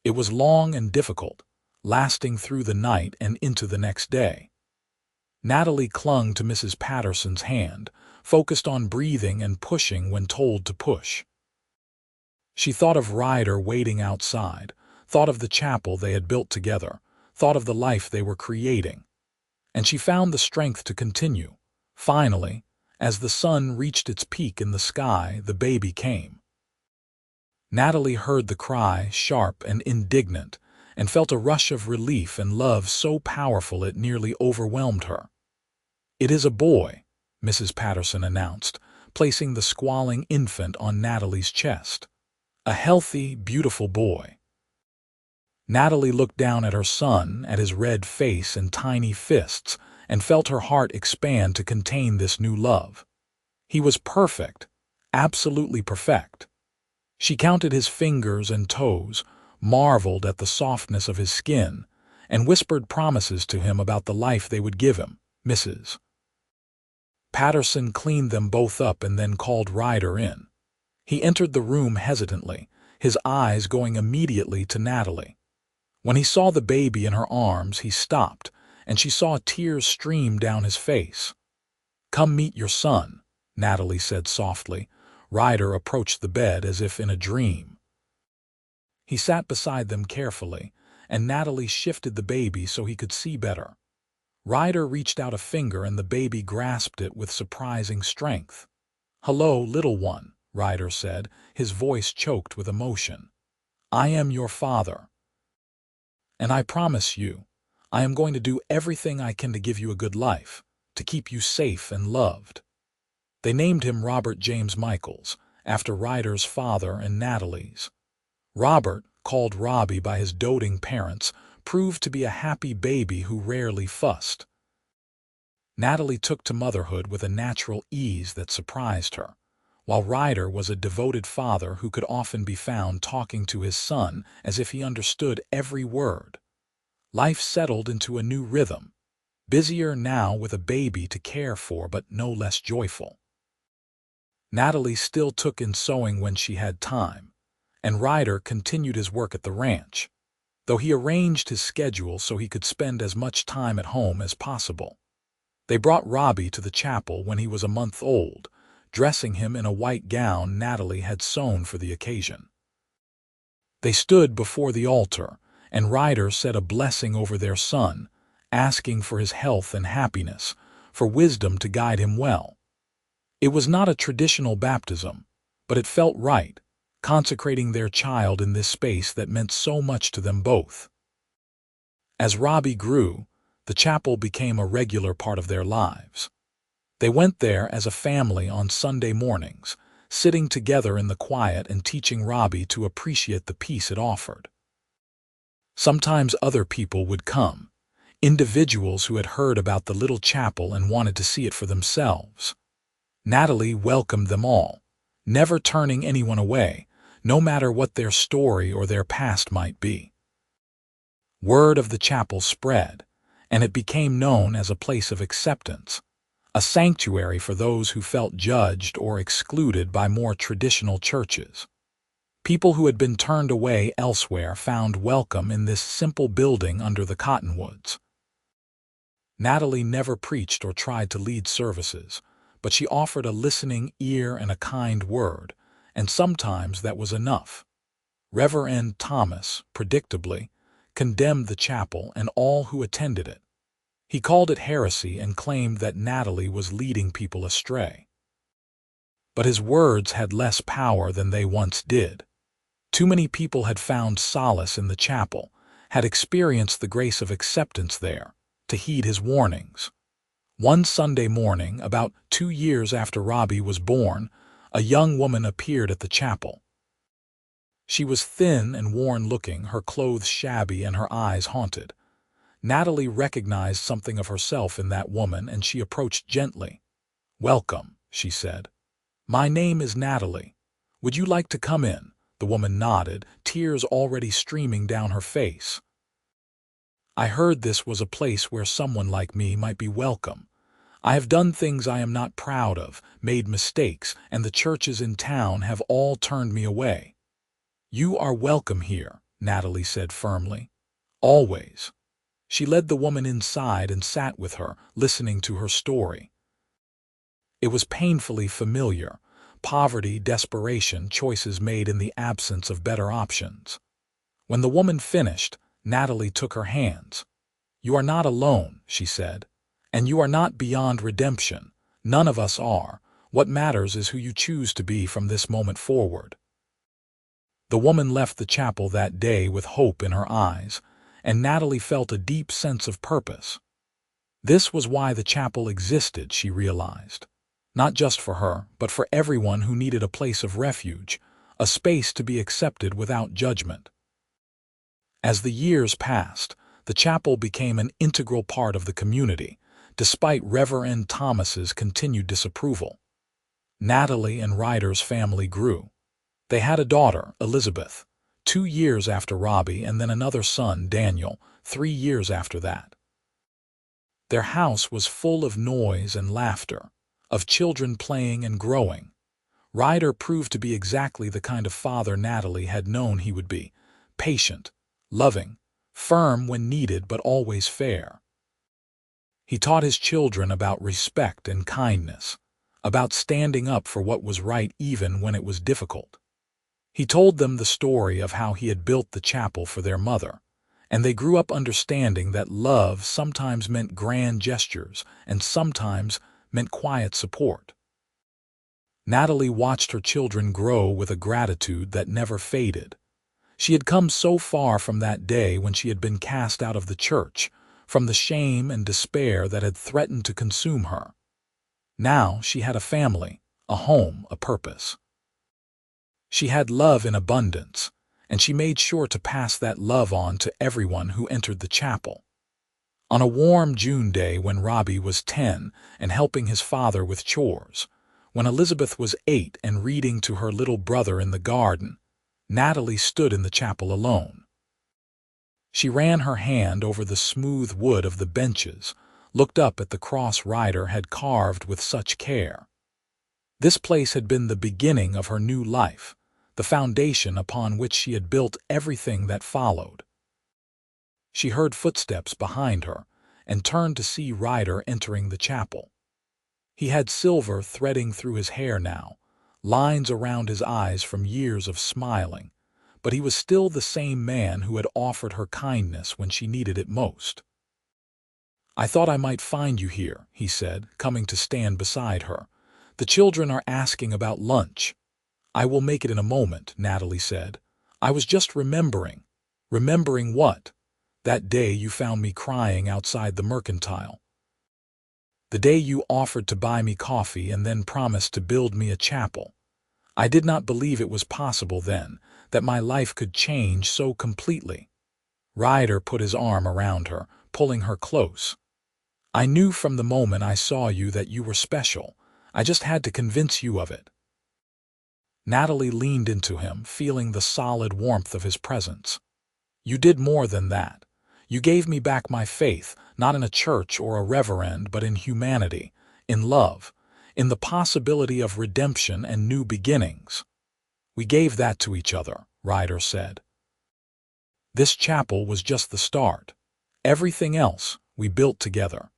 It was long and difficult, lasting through the night and into the next day. Natalie clung to Mrs. Patterson's hand, focused on breathing and pushing when told to push. She thought of Ryder waiting outside, thought of the chapel they had built together, thought of the life they were creating. And she found the strength to continue. Finally, as the sun reached its peak in the sky, the baby came. Natalie heard the cry, sharp and indignant, and felt a rush of relief and love so powerful it nearly overwhelmed her. "It is a boy," Mrs. Patterson announced, placing the squalling infant on Natalie's chest. "A healthy, beautiful boy." Natalie looked down at her son, at his red face and tiny fists, and felt her heart expand to contain this new love. He was perfect, absolutely perfect. She counted his fingers and toes, marveled at the softness of his skin, and whispered promises to him about the life they would give him. Mrs. Patterson cleaned them both up and then called Ryder in. He entered the room hesitantly, his eyes going immediately to Natalie. When he saw the baby in her arms, he stopped, and she saw tears stream down his face. "Come meet your son," Natalie said softly. Ryder approached the bed as if in a dream. He sat beside them carefully, and Natalie shifted the baby so he could see better. Ryder reached out a finger and the baby grasped it with surprising strength. "Hello, little one," Ryder said, his voice choked with emotion. "I am your father. And I promise you, I am going to do everything I can to give you a good life, to keep you safe and loved." They named him Robert James Michaels, after Ryder's father and Natalie's. Robert, called Robbie by his doting parents, proved to be a happy baby who rarely fussed. Natalie took to motherhood with a natural ease that surprised her, while Ryder was a devoted father who could often be found talking to his son as if he understood every word. Life settled into a new rhythm, busier now with a baby to care for but no less joyful. Natalie still took in sewing when she had time, and Ryder continued his work at the ranch, though he arranged his schedule so he could spend as much time at home as possible. They brought Robbie to the chapel when he was a month old, dressing him in a white gown Natalie had sewn for the occasion. They stood before the altar, and Ryder said a blessing over their son, asking for his health and happiness, for wisdom to guide him well. It was not a traditional baptism, but it felt right, consecrating their child in this space that meant so much to them both. As Robbie grew, the chapel became a regular part of their lives. They went there as a family on Sunday mornings, sitting together in the quiet and teaching Robbie to appreciate the peace it offered. Sometimes other people would come, individuals who had heard about the little chapel and wanted to see it for themselves. Natalie welcomed them all, never turning anyone away, no matter what their story or their past might be. Word of the chapel spread, and it became known as a place of acceptance, a sanctuary for those who felt judged or excluded by more traditional churches. People who had been turned away elsewhere found welcome in this simple building under the cottonwoods. Natalie never preached or tried to lead services, but she offered a listening ear and a kind word, and sometimes that was enough. Reverend Thomas, predictably, condemned the chapel and all who attended it. He called it heresy and claimed that Natalie was leading people astray. But his words had less power than they once did. Too many people had found solace in the chapel, had experienced the grace of acceptance there, to heed his warnings. One Sunday morning, about 2 years after Robbie was born, a young woman appeared at the chapel. She was thin and worn-looking, her clothes shabby and her eyes haunted. Natalie recognized something of herself in that woman, and she approached gently. "Welcome," she said. "My name is Natalie. Would you like to come in?" The woman nodded, tears already streaming down her face. "I heard this was a place where someone like me might be welcome. I have done things I am not proud of, made mistakes, and the churches in town have all turned me away." "You are welcome here," Natalie said firmly. "Always." She led the woman inside and sat with her, listening to her story. It was painfully familiar. Poverty, desperation, choices made in the absence of better options. When the woman finished, Natalie took her hands. "You are not alone," she said, "and you are not beyond redemption. None of us are. What matters is who you choose to be from this moment forward." The woman left the chapel that day with hope in her eyes, and Natalie felt a deep sense of purpose. This was why the chapel existed, she realized. Not just for her, but for everyone who needed a place of refuge, a space to be accepted without judgment. As the years passed, the chapel became an integral part of the community, despite Reverend Thomas's continued disapproval. Natalie and Ryder's family grew. They had a daughter, Elizabeth, 2 years after Robbie, and then another son, Daniel, 3 years after that. Their house was full of noise and laughter, of children playing and growing. Ryder proved to be exactly the kind of father Natalie had known he would be, patient, loving, firm when needed but always fair. He taught his children about respect and kindness, about standing up for what was right even when it was difficult. He told them the story of how he had built the chapel for their mother, and they grew up understanding that love sometimes meant grand gestures and sometimes meant quiet support. Natalie watched her children grow with a gratitude that never faded. She had come so far from that day when she had been cast out of the church, from the shame and despair that had threatened to consume her. Now she had a family, a home, a purpose. She had love in abundance, and she made sure to pass that love on to everyone who entered the chapel. On a warm June day when Robbie was 10 and helping his father with chores, when Elizabeth was 8 and reading to her little brother in the garden, Natalie stood in the chapel alone. She ran her hand over the smooth wood of the benches, looked up at the cross Ryder had carved with such care. This place had been the beginning of her new life, the foundation upon which she had built everything that followed. She heard footsteps behind her and turned to see Ryder entering the chapel. He had silver threading through his hair now, lines around his eyes from years of smiling, but he was still the same man who had offered her kindness when she needed it most. "I thought I might find you here," he said, coming to stand beside her. "The children are asking about lunch." "I will make it in a moment," Natalie said. "I was just remembering." "Remembering what?" "That day you found me crying outside the mercantile. The day you offered to buy me coffee and then promised to build me a chapel. I did not believe it was possible then, that my life could change so completely." Ryder put his arm around her, pulling her close. "I knew from the moment I saw you that you were special. I just had to convince you of it." Natalie leaned into him, feeling the solid warmth of his presence. "You did more than that. You gave me back my faith, not in a church or a reverend, but in humanity, in love, in the possibility of redemption and new beginnings." "We gave that to each other," Ryder said. "This chapel was just the start. Everything else we built together."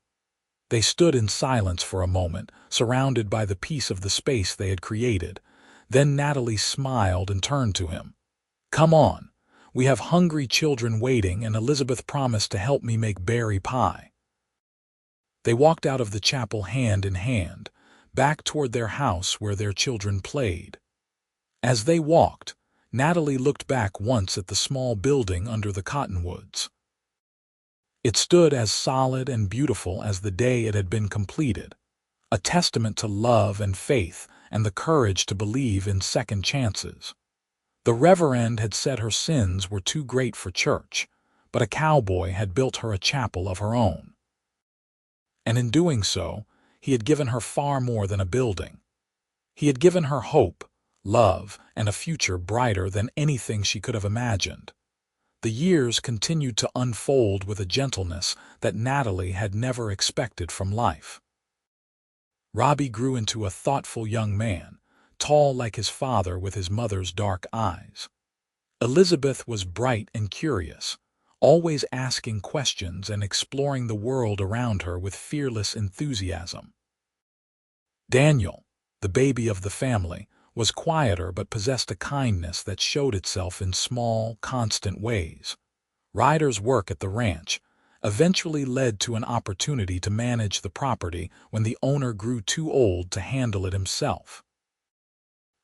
They stood in silence for a moment, surrounded by the peace of the space they had created. Then Natalie smiled and turned to him. "Come on. We have hungry children waiting, and Elizabeth promised to help me make berry pie." They walked out of the chapel hand in hand, back toward their house where their children played. As they walked, Natalie looked back once at the small building under the cottonwoods. It stood as solid and beautiful as the day it had been completed, a testament to love and faith and the courage to believe in second chances. The Reverend had said her sins were too great for church, but a cowboy had built her a chapel of her own. And in doing so, he had given her far more than a building. He had given her hope, love, and a future brighter than anything she could have imagined. The years continued to unfold with a gentleness that Natalie had never expected from life. Robbie grew into a thoughtful young man, tall like his father with his mother's dark eyes. Elizabeth was bright and curious, always asking questions and exploring the world around her with fearless enthusiasm. Daniel, the baby of the family, was quieter but possessed a kindness that showed itself in small, constant ways. Ryder's work at the ranch eventually led to an opportunity to manage the property when the owner grew too old to handle it himself.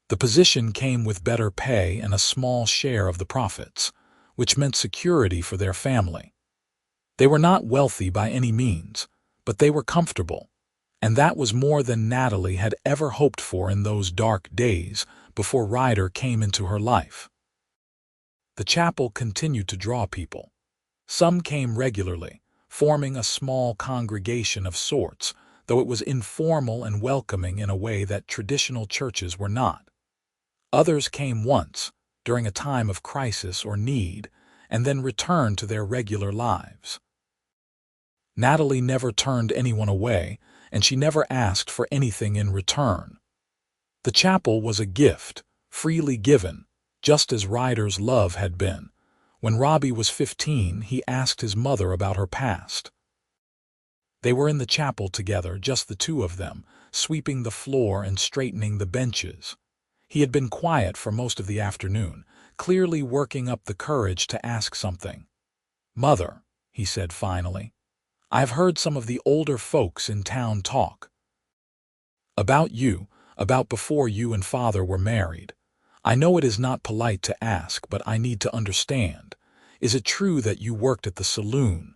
The position came with better pay and a small share of the profits, which meant security for their family. They were not wealthy by any means, but they were comfortable, and that was more than Natalie had ever hoped for in those dark days before Ryder came into her life. The chapel continued to draw people. Some came regularly, forming a small congregation of sorts, though it was informal and welcoming in a way that traditional churches were not. Others came once, during a time of crisis or need, and then returned to their regular lives. Natalie never turned anyone away, and she never asked for anything in return. The chapel was a gift, freely given, just as Ryder's love had been. When Robbie was 15, he asked his mother about her past. They were in the chapel together, just the two of them, sweeping the floor and straightening the benches. He had been quiet for most of the afternoon, clearly working up the courage to ask something. "Mother," he said finally, "I've heard some of the older folks in town talk about you, about before you and Father were married. I know it is not polite to ask, but I need to understand. Is it true that you worked at the saloon?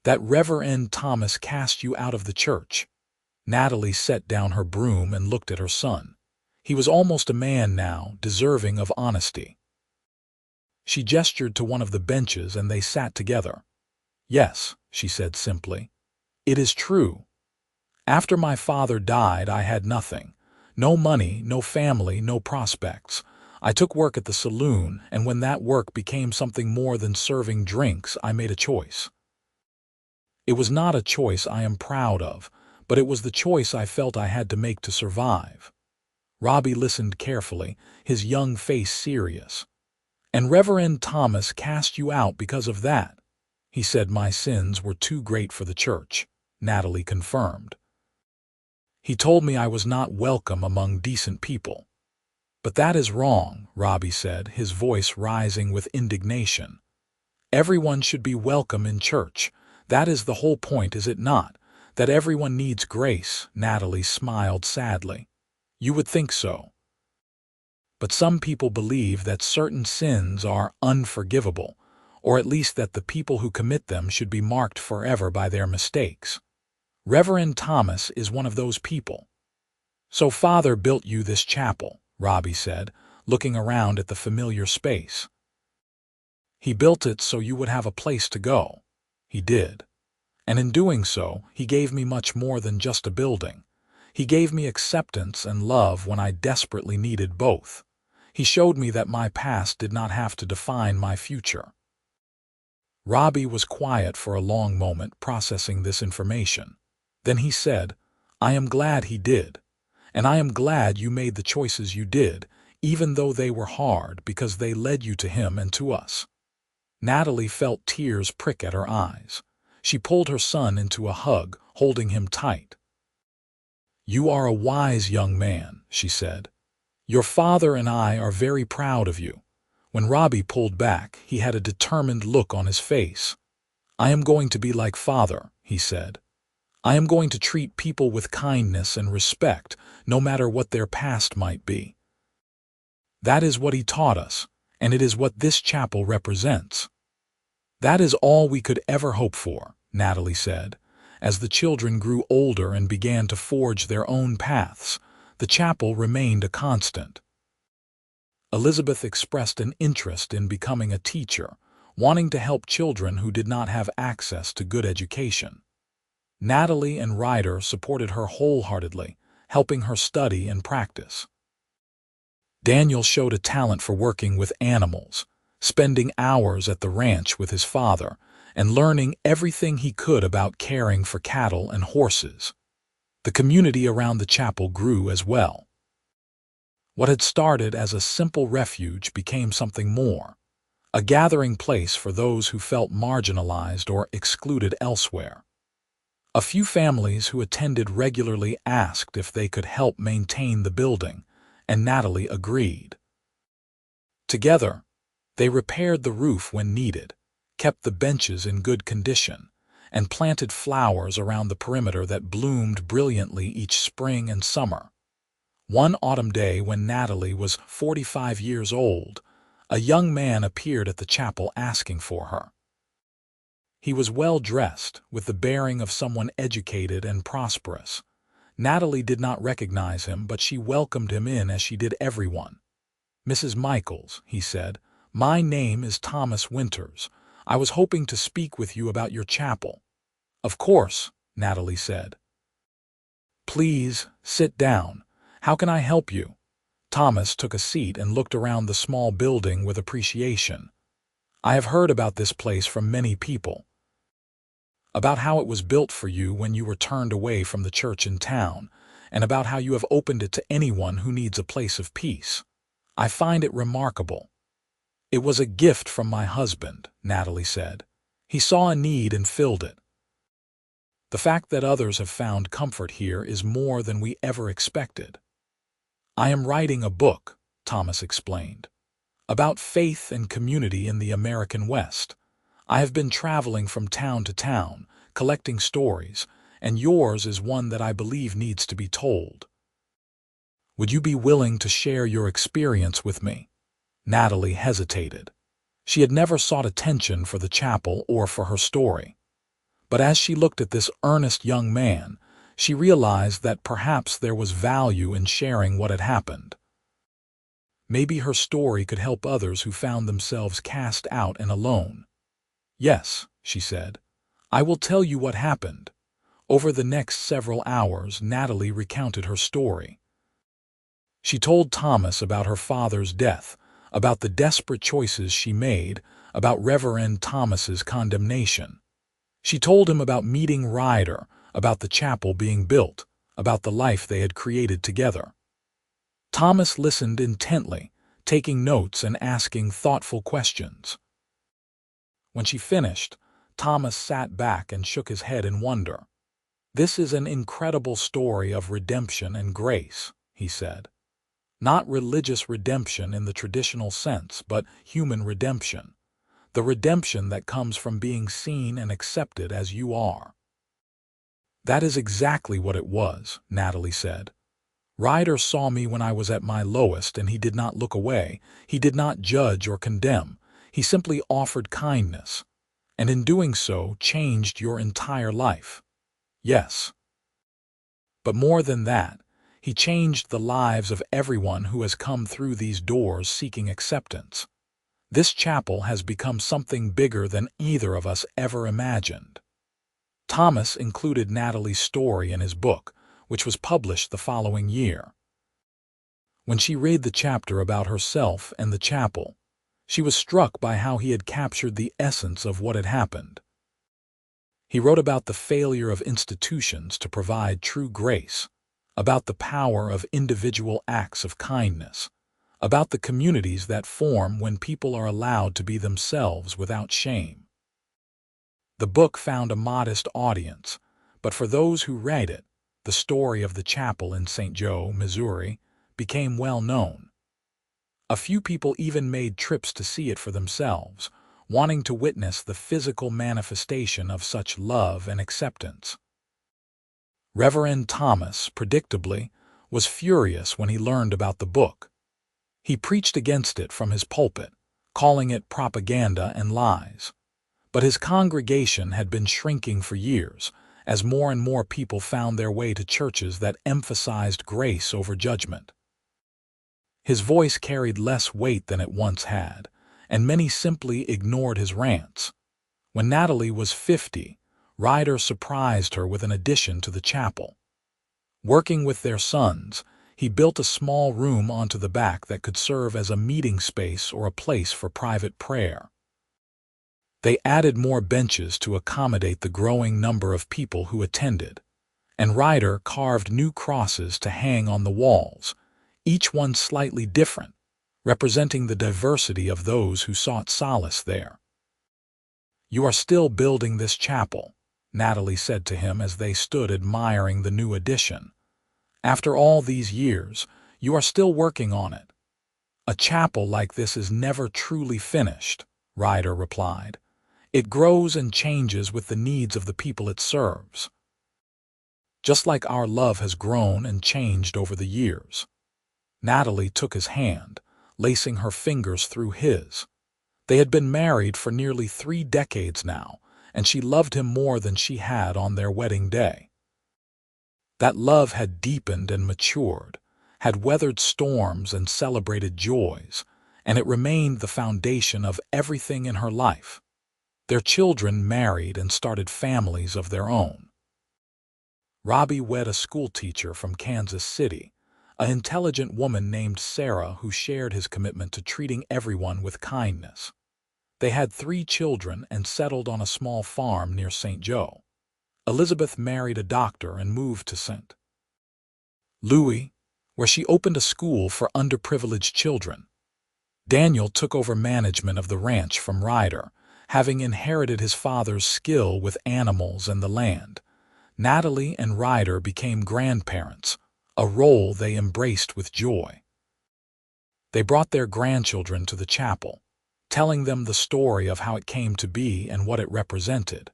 That Reverend Thomas cast you out of the church?" Natalie set down her broom and looked at her son. He was almost a man now, deserving of honesty. She gestured to one of the benches and they sat together. "Yes," she said simply. "It is true. After my father died, I had nothing. No money, no family, no prospects. I took work at the saloon, and when that work became something more than serving drinks, I made a choice. It was not a choice I am proud of, but it was the choice I felt I had to make to survive." Robbie listened carefully, his young face serious. "And Reverend Thomas cast you out because of that?" "He said my sins were too great for the church," Natalie confirmed. "He told me I was not welcome among decent people." "But that is wrong," Robbie said, his voice rising with indignation. "Everyone should be welcome in church. That is the whole point, is it not? That everyone needs grace." Natalie smiled sadly. "You would think so. But some people believe that certain sins are unforgivable, or at least that the people who commit them should be marked forever by their mistakes. Reverend Thomas is one of those people." "So Father built you this chapel," Robbie said, looking around at the familiar space. He built it so you would have a place to go. He did. And in doing so, he gave me much more than just a building. He gave me acceptance and love when I desperately needed both. He showed me that my past did not have to define my future. Robbie was quiet for a long moment, processing this information. Then he said, "I am glad he did. And I am glad you made the choices you did, even though they were hard, because they led you to him and to us." Natalie felt tears prick at her eyes. She pulled her son into a hug, holding him tight. "You are a wise young man," she said. "Your father and I are very proud of you." When Robbie pulled back, he had a determined look on his face. "I am going to be like Father," he said. "I am going to treat people with kindness and respect, no matter what their past might be." That is what he taught us, and it is what this chapel represents. "That is all we could ever hope for," Natalie said. As the children grew older and began to forge their own paths, the chapel remained a constant. Elizabeth expressed an interest in becoming a teacher, wanting to help children who did not have access to good education. Natalie and Ryder supported her wholeheartedly, helping her study and practice. Daniel showed a talent for working with animals, spending hours at the ranch with his father, and learning everything he could about caring for cattle and horses. The community around the chapel grew as well. What had started as a simple refuge became something more, a gathering place for those who felt marginalized or excluded elsewhere. A few families who attended regularly asked if they could help maintain the building, and Natalie agreed. Together, they repaired the roof when needed, kept the benches in good condition, and planted flowers around the perimeter that bloomed brilliantly each spring and summer. One autumn day when Natalie was 45 years old, a young man appeared at the chapel asking for her. He was well-dressed, with the bearing of someone educated and prosperous. Natalie did not recognize him, but she welcomed him in as she did everyone. "Mrs. Michaels," he said, "my name is Thomas Winters. I was hoping to speak with you about your chapel." "Of course," Natalie said. "Please, sit down. How can I help you?" Thomas took a seat and looked around the small building with appreciation. "I have heard about this place from many people. About how it was built for you when you were turned away from the church in town, and about how you have opened it to anyone who needs a place of peace. I find it remarkable." "It was a gift from my husband," Natalie said. "He saw a need and filled it. The fact that others have found comfort here is more than we ever expected." "I am writing a book," Thomas explained, "about faith and community in the American West. I have been traveling from town to town, collecting stories, and yours is one that I believe needs to be told. Would you be willing to share your experience with me?" Natalie hesitated. She had never sought attention for the chapel or for her story. But as she looked at this earnest young man, she realized that perhaps there was value in sharing what had happened. Maybe her story could help others who found themselves cast out and alone. "Yes," she said, "I will tell you what happened." Over the next several hours, Natalie recounted her story. She told Thomas about her father's death, about the desperate choices she made, about Reverend Thomas's condemnation. She told him about meeting Ryder, about the chapel being built, about the life they had created together. Thomas listened intently, taking notes and asking thoughtful questions. When she finished, Thomas sat back and shook his head in wonder. "This is an incredible story of redemption and grace," he said. "Not religious redemption in the traditional sense, but human redemption. The redemption that comes from being seen and accepted as you are." "That is exactly what it was," Natalie said. "Ryder saw me when I was at my lowest, and he did not look away. He did not judge or condemn. He simply offered kindness, and in doing so changed your entire life." "Yes. But more than that, he changed the lives of everyone who has come through these doors seeking acceptance." This chapel has become something bigger than either of us ever imagined." Thomas included Natalie's story in his book, which was published the following year. When she read the chapter about herself and the chapel, she was struck by how he had captured the essence of what had happened. He wrote about the failure of institutions to provide true grace, about the power of individual acts of kindness, about the communities that form when people are allowed to be themselves without shame. The book found a modest audience, but for those who read it, the story of the chapel in St. Joe, Missouri, became well known. A few people even made trips to see it for themselves, wanting to witness the physical manifestation of such love and acceptance. Reverend Thomas, predictably, was furious when he learned about the book. He preached against it from his pulpit, calling it propaganda and lies. But his congregation had been shrinking for years, as more and more people found their way to churches that emphasized grace over judgment. His voice carried less weight than it once had, and many simply ignored his rants. When Natalie was 50, Ryder surprised her with an addition to the chapel. Working with their sons, he built a small room onto the back that could serve as a meeting space or a place for private prayer. They added more benches to accommodate the growing number of people who attended, and Ryder carved new crosses to hang on the walls, each one slightly different, representing the diversity of those who sought solace there. "You are still building this chapel," Natalie said to him as they stood admiring the new addition. "After all these years, you are still working on it." "A chapel like this is never truly finished," Ryder replied. "It grows and changes with the needs of the people it serves. Just like our love has grown and changed over the years." Natalie took his hand, lacing her fingers through his. They had been married for nearly 3 decades now, and she loved him more than she had on their wedding day. That love had deepened and matured, had weathered storms and celebrated joys, and it remained the foundation of everything in her life. Their children married and started families of their own. Robbie wed a schoolteacher from Kansas City, an intelligent woman named Sarah who shared his commitment to treating everyone with kindness. They had 3 children and settled on a small farm near St. Joe. Elizabeth married a doctor and moved to St. Louis, where she opened a school for underprivileged children. Daniel took over management of the ranch from Ryder, having inherited his father's skill with animals and the land. Natalie and Ryder became grandparents, a role they embraced with joy. They brought their grandchildren to the chapel, telling them the story of how it came to be and what it represented.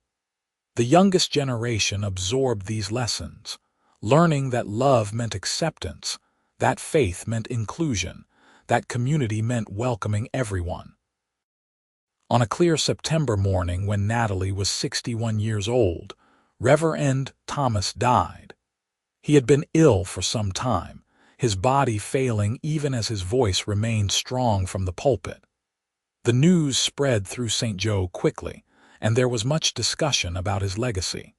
The youngest generation absorbed these lessons, learning that love meant acceptance, that faith meant inclusion, that community meant welcoming everyone. On a clear September morning when Natalie was 61 years old, Reverend Thomas died. He had been ill for some time, his body failing even as his voice remained strong from the pulpit. The news spread through St. Joe quickly, and there was much discussion about his legacy.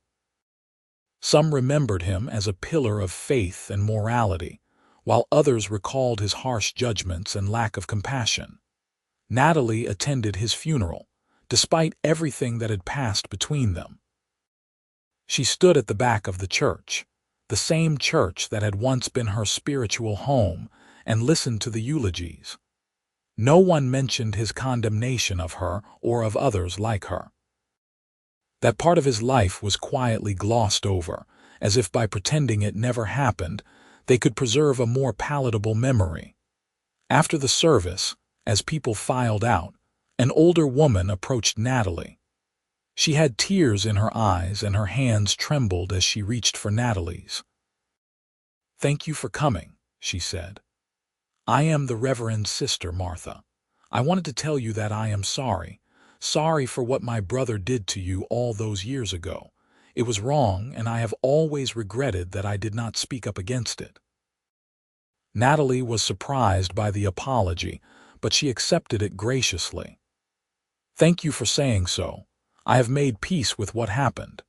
Some remembered him as a pillar of faith and morality, while others recalled his harsh judgments and lack of compassion. Natalie attended his funeral, despite everything that had passed between them. She stood at the back of the church, the same church that had once been her spiritual home, and listened to the eulogies. No one mentioned his condemnation of her or of others like her. That part of his life was quietly glossed over, as if by pretending it never happened, they could preserve a more palatable memory. After the service, as people filed out, an older woman approached Natalie. She had tears in her eyes and her hands trembled as she reached for Natalie's. "Thank you for coming," she said. "I am the Reverend's sister, Martha. I wanted to tell you that I am sorry. Sorry for what my brother did to you all those years ago. It was wrong, and I have always regretted that I did not speak up against it." Natalie was surprised by the apology, but she accepted it graciously. "Thank you for saying so. I have made peace with what happened.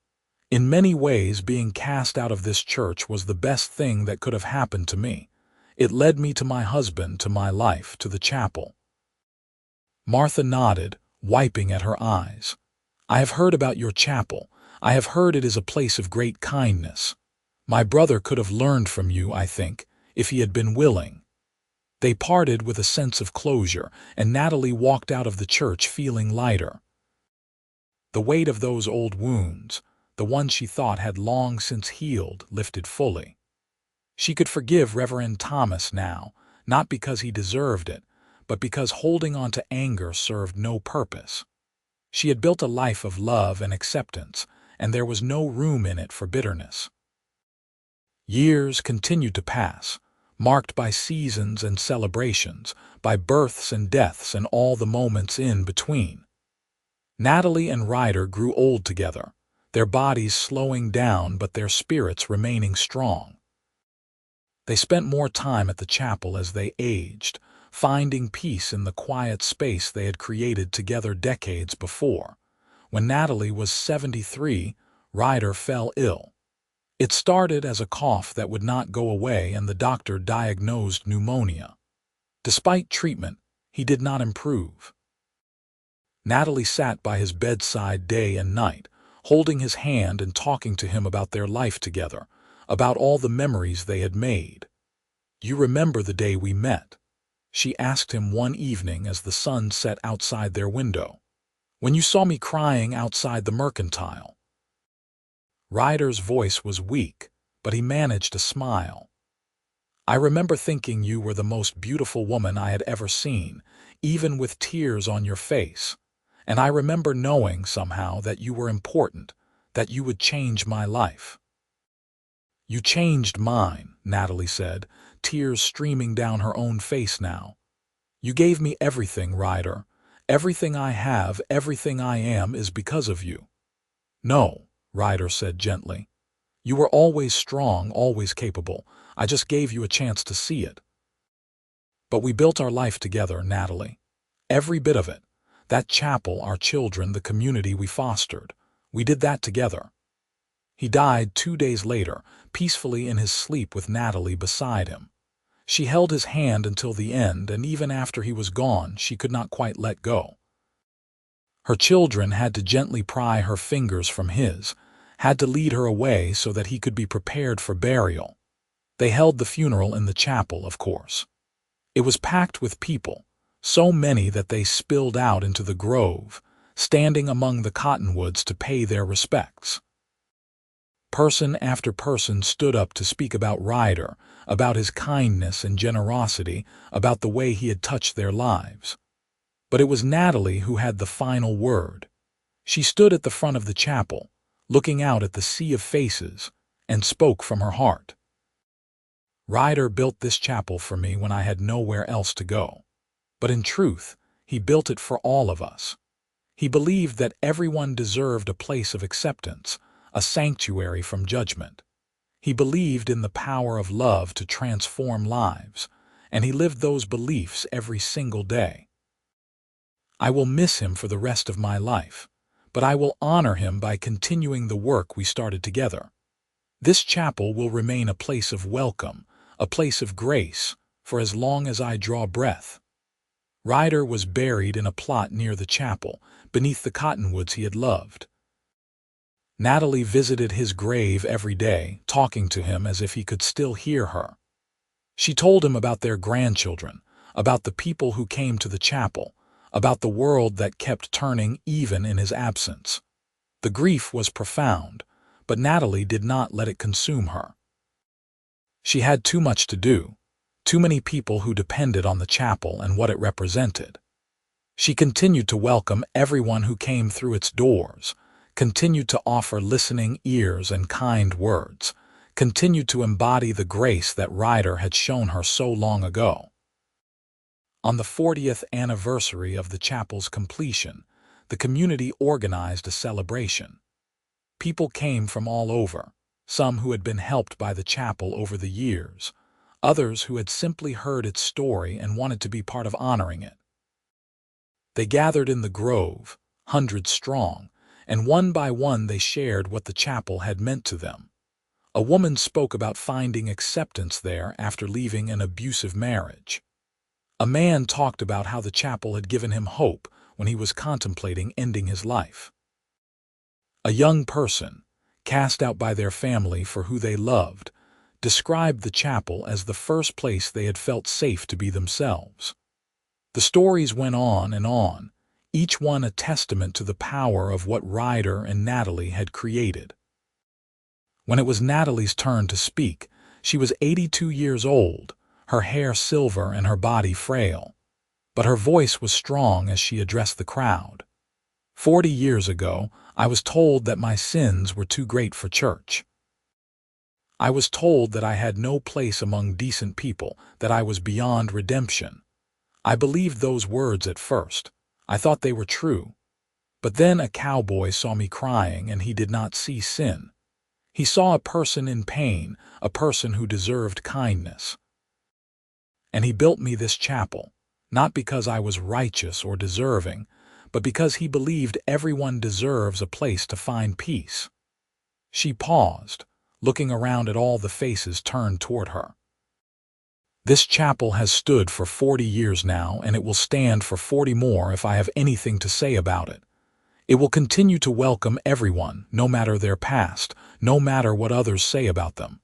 In many ways, being cast out of this church was the best thing that could have happened to me. It led me to my husband, to my life, to the chapel." Martha nodded, wiping at her eyes. "I have heard about your chapel. I have heard it is a place of great kindness. My brother could have learned from you, I think, if he had been willing." They parted with a sense of closure, and Natalie walked out of the church feeling lighter. The weight of those old wounds, the ones she thought had long since healed, lifted fully. She could forgive Reverend Thomas now, not because he deserved it, but because holding on to anger served no purpose. She had built a life of love and acceptance, and there was no room in it for bitterness. Years continued to pass, marked by seasons and celebrations, by births and deaths and all the moments in between. Natalie and Ryder grew old together, their bodies slowing down but their spirits remaining strong. They spent more time at the chapel as they aged, finding peace in the quiet space they had created together decades before. When Natalie was 73, Ryder fell ill. It started as a cough that would not go away, and the doctor diagnosed pneumonia. Despite treatment, he did not improve. Natalie sat by his bedside day and night, holding his hand and talking to him about their life together, about all the memories they had made. "You remember the day we met?" she asked him one evening as the sun set outside their window. "When you saw me crying outside the Mercantile?" Ryder's voice was weak, but he managed to smile. "I remember thinking you were the most beautiful woman I had ever seen, even with tears on your face. And I remember knowing somehow that you were important, that you would change my life." "You changed mine," Natalie said, tears streaming down her own face now. "You gave me everything, Ryder. Everything I have, everything I am is because of you." "No," Ryder said gently. "You were always strong, always capable. I just gave you a chance to see it." "But we built our life together, Natalie. Every bit of it. That chapel, our children, the community we fostered. We did that together." He died 2 days later, peacefully in his sleep with Natalie beside him. She held his hand until the end, and even after he was gone, she could not quite let go. Her children had to gently pry her fingers from his, had to lead her away so that he could be prepared for burial. They held the funeral in the chapel, of course. It was packed with people, so many that they spilled out into the grove, standing among the cottonwoods to pay their respects. Person after person stood up to speak about Ryder, about his kindness and generosity, about the way he had touched their lives. But it was Natalie who had the final word. She stood at the front of the chapel, looking out at the sea of faces, and spoke from her heart. "Ryder built this chapel for me when I had nowhere else to go. But in truth, he built it for all of us. He believed that everyone deserved a place of acceptance, a sanctuary from judgment. He believed in the power of love to transform lives, and he lived those beliefs every single day. I will miss him for the rest of my life, but I will honor him by continuing the work we started together. This chapel will remain a place of welcome, a place of grace, for as long as I draw breath." Ryder was buried in a plot near the chapel, beneath the cottonwoods he had loved. Natalie visited his grave every day, talking to him as if he could still hear her. She told him about their grandchildren, about the people who came to the chapel, about the world that kept turning even in his absence. The grief was profound, but Natalie did not let it consume her. She had too much to do, too many people who depended on the chapel and what it represented. She continued to welcome everyone who came through its doors, continued to offer listening ears and kind words, continued to embody the grace that Ryder had shown her so long ago. On the 40th anniversary of the chapel's completion, the community organized a celebration. People came from all over, some who had been helped by the chapel over the years, others who had simply heard its story and wanted to be part of honoring it. They gathered in the grove, hundreds strong, and one by one they shared what the chapel had meant to them. A woman spoke about finding acceptance there after leaving an abusive marriage. A man talked about how the chapel had given him hope when he was contemplating ending his life. A young person, cast out by their family for who they loved, described the chapel as the first place they had felt safe to be themselves. The stories went on, each one a testament to the power of what Ryder and Natalie had created. When it was Natalie's turn to speak, she was 82 years old, her hair silver and her body frail. But her voice was strong as she addressed the crowd. 40 years ago, I was told that my sins were too great for church. I was told that I had no place among decent people, that I was beyond redemption. I believed those words at first. I thought they were true. But then a cowboy saw me crying, and he did not see sin. He saw a person in pain, a person who deserved kindness. And he built me this chapel, not because I was righteous or deserving, but because he believed everyone deserves a place to find peace. She paused, looking around at all the faces turned toward her. This chapel has stood for 40 years now, and it will stand for 40 more if I have anything to say about it. It will continue to welcome everyone, no matter their past, no matter what others say about them.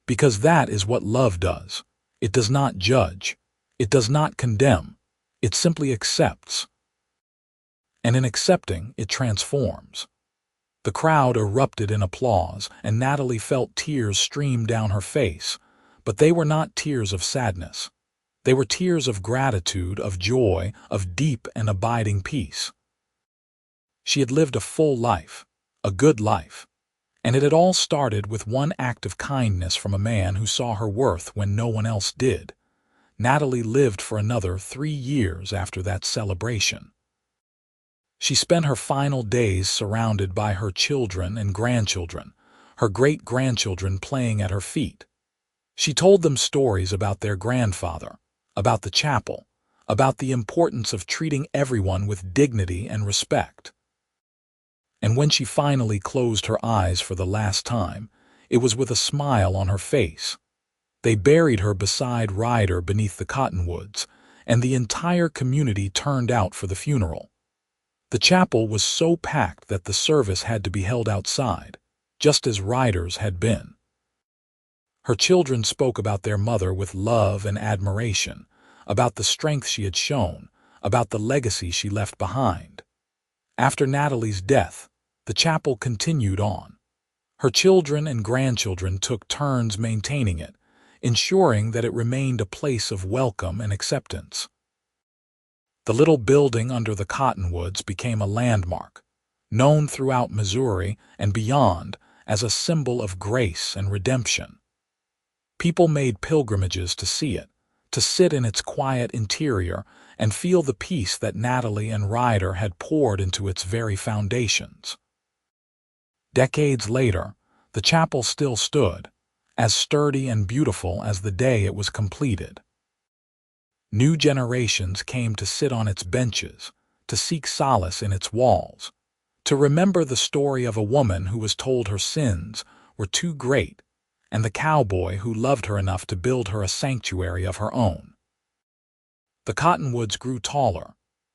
Because that is what love does. It does not judge. It does not condemn. It simply accepts. And in accepting, it transforms. The crowd erupted in applause, and Natalie felt tears stream down her face. But they were not tears of sadness. They were tears of gratitude, of joy, of deep and abiding peace. She had lived a full life, a good life, and it had all started with one act of kindness from a man who saw her worth when no one else did. Natalie lived for another 3 years after that celebration. She spent her final days surrounded by her children and grandchildren, her great-grandchildren playing at her feet. She told them stories about their grandfather, about the chapel, about the importance of treating everyone with dignity and respect. And when she finally closed her eyes for the last time, it was with a smile on her face. They buried her beside Ryder beneath the cottonwoods, and the entire community turned out for the funeral. The chapel was so packed that the service had to be held outside, just as Ryder's had been. Her children spoke about their mother with love and admiration, about the strength she had shown, about the legacy she left behind. After Natalie's death, the chapel continued on. Her children and grandchildren took turns maintaining it, ensuring that it remained a place of welcome and acceptance. The little building under the cottonwoods became a landmark, known throughout Missouri and beyond as a symbol of grace and redemption. People made pilgrimages to see it, to sit in its quiet interior and feel the peace that Natalie and Ryder had poured into its very foundations. Decades later, the chapel still stood, as sturdy and beautiful as the day it was completed. New generations came to sit on its benches, to seek solace in its walls, to remember the story of a woman who was told her sins were too great, and the cowboy who loved her enough to build her a sanctuary of her own. The cottonwoods grew taller,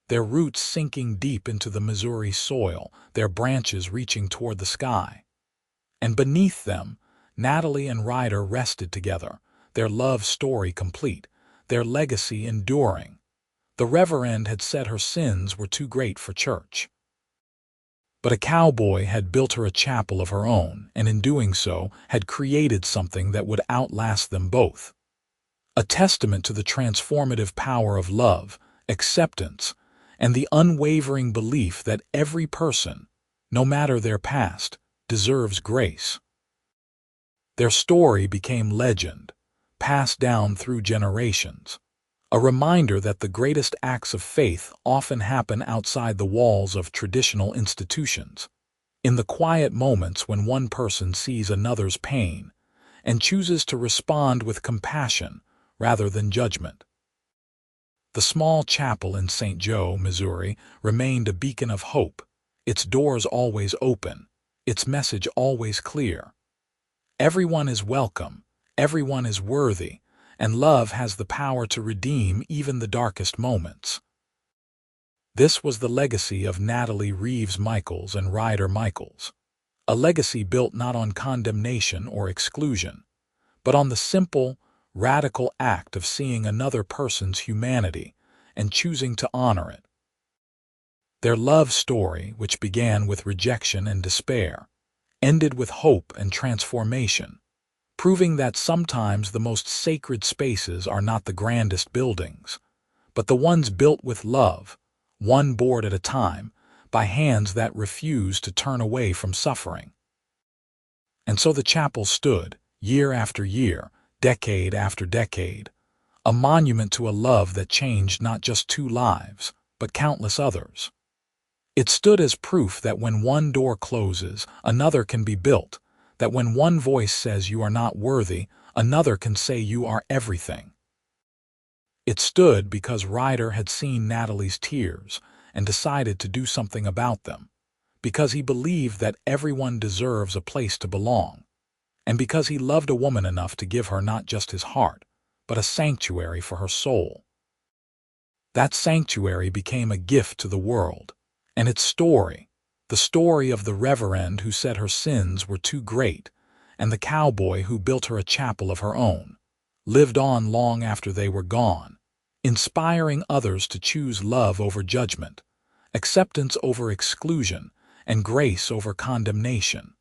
their roots sinking deep into the Missouri soil, their branches reaching toward the sky. And beneath them, Natalie and Ryder rested together, their love story complete, their legacy enduring. The Reverend had said her sins were too great for church. But a cowboy had built her a chapel of her own, and in doing so had created something that would outlast them both. A testament to the transformative power of love, acceptance, and the unwavering belief that every person, no matter their past, deserves grace. Their story became legend, passed down through generations, a reminder that the greatest acts of faith often happen outside the walls of traditional institutions, in the quiet moments when one person sees another's pain and chooses to respond with compassion rather than judgment. The small chapel in St. Joe, Missouri, remained a beacon of hope, its doors always open, its message always clear. Everyone is welcome, everyone is worthy, and love has the power to redeem even the darkest moments. This was the legacy of Natalie Reeves Michaels and Ryder Michaels, a legacy built not on condemnation or exclusion, but on the simple, radical act of seeing another person's humanity and choosing to honor it. Their love story, which began with rejection and despair, ended with hope and transformation, proving that sometimes the most sacred spaces are not the grandest buildings, but the ones built with love, one board at a time, by hands that refuse to turn away from suffering. And so the chapel stood, year after year, decade after decade, a monument to a love that changed not just 2 lives, but countless others. It stood as proof that when one door closes, another can be built, that when one voice says you are not worthy, another can say you are everything. It stood because Ryder had seen Natalie's tears and decided to do something about them, because he believed that everyone deserves a place to belong, and because he loved a woman enough to give her not just his heart, but a sanctuary for her soul. That sanctuary became a gift to the world, and its story, the story of the Reverend who said her sins were too great, and the cowboy who built her a chapel of her own, lived on long after they were gone, inspiring others to choose love over judgment, acceptance over exclusion, and grace over condemnation.